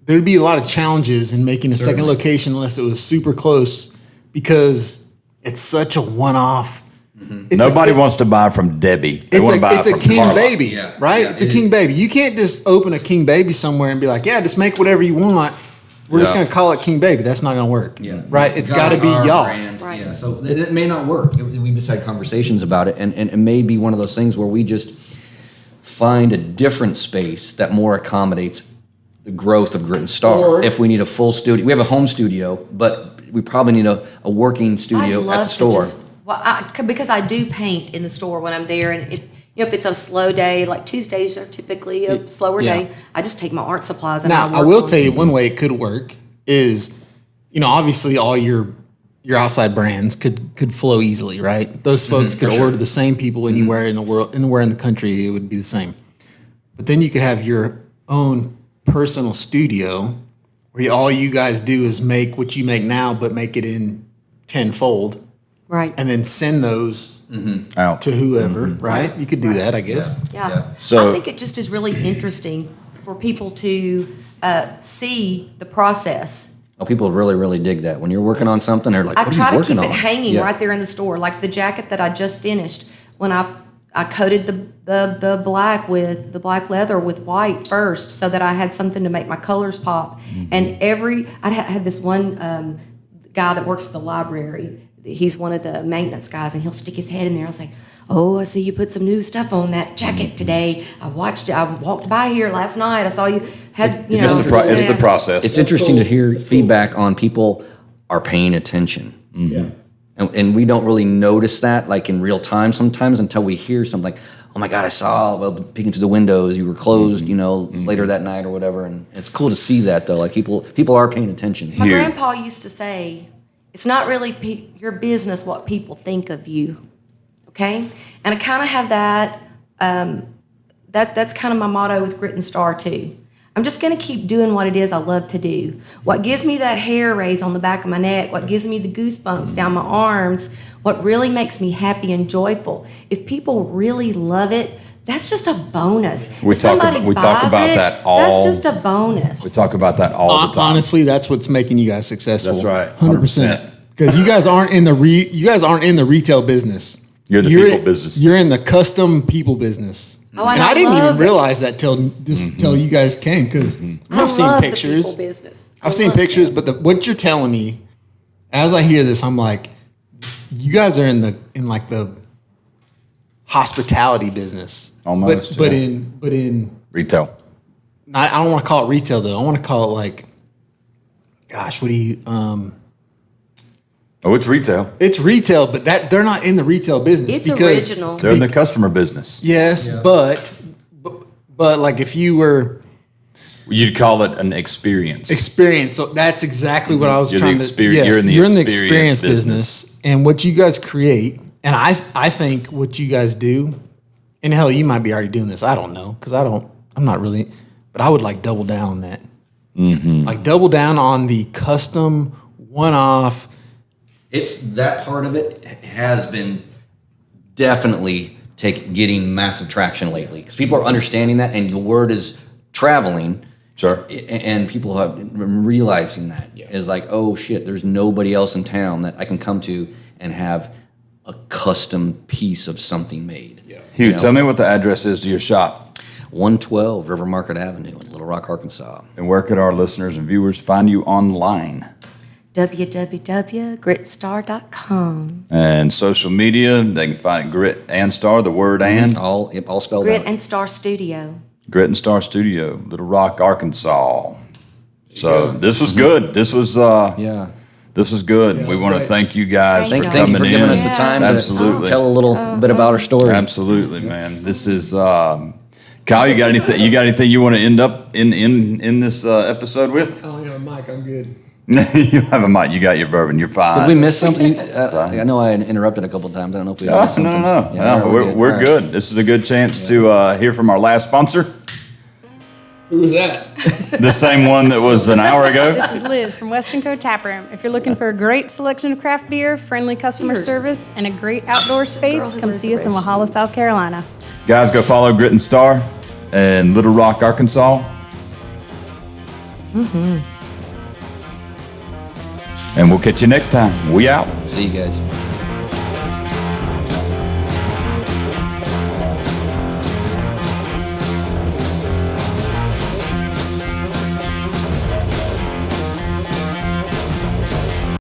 there'd be a lot of challenges in making a second location unless it was super close, because it's such a one-off. It's Nobody wants to buy from Debbie. They It's want to buy a from King Carla. Baby, Yeah. right? Yeah, It's a it King is. Baby. You can't just open a King Baby somewhere and be like, yeah, just make whatever you want. We're just Yeah. going to call it King Baby. That's not going to work. Yeah. Right? It's got to be our y'all. brand. Right. Yeah. So it may not work. We just had conversations about it, and it may be one of those things where we just find a different space that more accommodates the growth of Grit and Star. Or- if we need a full studio, we have a home studio, but we probably need a working I'd studio love at the store. because I do paint in the store when I'm there, and if it's a slow day, like Tuesdays are typically a slower Yeah. day, I just take my art supplies and Now, I I work will on tell you one way it could work is, obviously all your outside brands could flow easily, right? Those folks could order the same people anywhere in the world, anywhere in the country, it would be the same. But then you could have your own personal studio where all you guys do is make what you make now, but make it in tenfold, Right. and then send those Out. to whoever, right? You could do that, I guess. Yeah. So- I think it just is really interesting for people to see the process. Oh, people really, really dig that. When you're working on something, they're like, I what try are you to keep working it on? hanging Yeah. right there in the store. Like the jacket that I just finished, when I coated the black with the black leather with white first, so that I had something to make my colors pop. And I had this one guy that works at the library. He's one of the maintenance guys, and he'll stick his head in there. I was like, "Oh, I see you put some new stuff on that jacket today. I watched it. I walked by here last night. I saw you had you know." It's the process. It's interesting to hear feedback on people are paying attention. Yeah. And we don't really notice that like in real time sometimes until we hear something like, oh my God, I saw, well, peeking through the windows, you were closed, later that night or whatever. And it's cool to see that though. Like people are paying attention. My grandpa used to say, it's not really your business what people think of you, okay? And I kind of have that, that's kind of my motto with Grit and Star too. I'm just going to keep doing what it is I love to do. What gives me that hair raise on the back of my neck, what gives me the goosebumps down my arms, what really makes me happy and joyful. If people really love it, that's just a bonus. We talk about that all. That's just a bonus. We talk about that all the time. Honestly, that's what's making you guys successful. That's right, 100%. Because you guys aren't in the retail business. You're the people business. You're in the custom people business. Oh, and I didn't even realize that till you guys came, because I've seen pictures. The people business. I've seen pictures, but what you're telling me, as I hear this, I'm like, you guys are in the hospitality business, almost, but in retail. I don't want to call it retail though. I want to call it like, gosh, what do you? Oh, it's retail. It's retail, but they're not in the retail business. It's original. They're in the customer business. Yes, yeah. but like if you were, you'd call it an experience. Experience. So that's exactly what I was trying to. Yes, you're in the experience business, and what you guys create, and I think what you guys do, and hell, you might be already doing this. I don't know, because I'm not really, but I would like double down on that. Mm-hmm. Like double down on the custom, one-off. It's that part of it has been definitely getting massive traction lately, because people are understanding that, and the word is traveling. Sure. And people are realizing that is like, oh shit, there's nobody else in town that I can come to and have a custom piece of something made. Yeah. Hugh, tell me what the address is to your shop. 112 River Market Avenue in Little Rock, Arkansas. And where could our listeners and viewers find you online? www.gritstar.com. And social media, they can find Grit and Star, the word and. All spelled Grit out. and Star Studio. Grit and Star Studio, Little Rock, Arkansas. So this was good. This was This was good. We want to thank you guys for coming in. Thank you for giving us the time Absolutely. to tell a little bit about our story. Absolutely, man. This is Kyle, you got anything you want to end up in this episode with? Oh, yeah, Mike, I'm good. You have a mic. You got your bourbon. You're fine. Did we miss something? I know I interrupted a couple of times. I don't know if we missed something. No. Yeah, we're good. This is a good chance to hear from our last sponsor. Who was that? The same one that was an hour ago. This is Liz from Western Co Tap Room. If you're looking for a great selection of craft beer, friendly customer service, and a great outdoor space, come see us in Walhalla, South Carolina. Guys, go follow Grit and Star in Little Rock, Arkansas. Mm-hmm. And we'll catch you next time. We out. See you guys.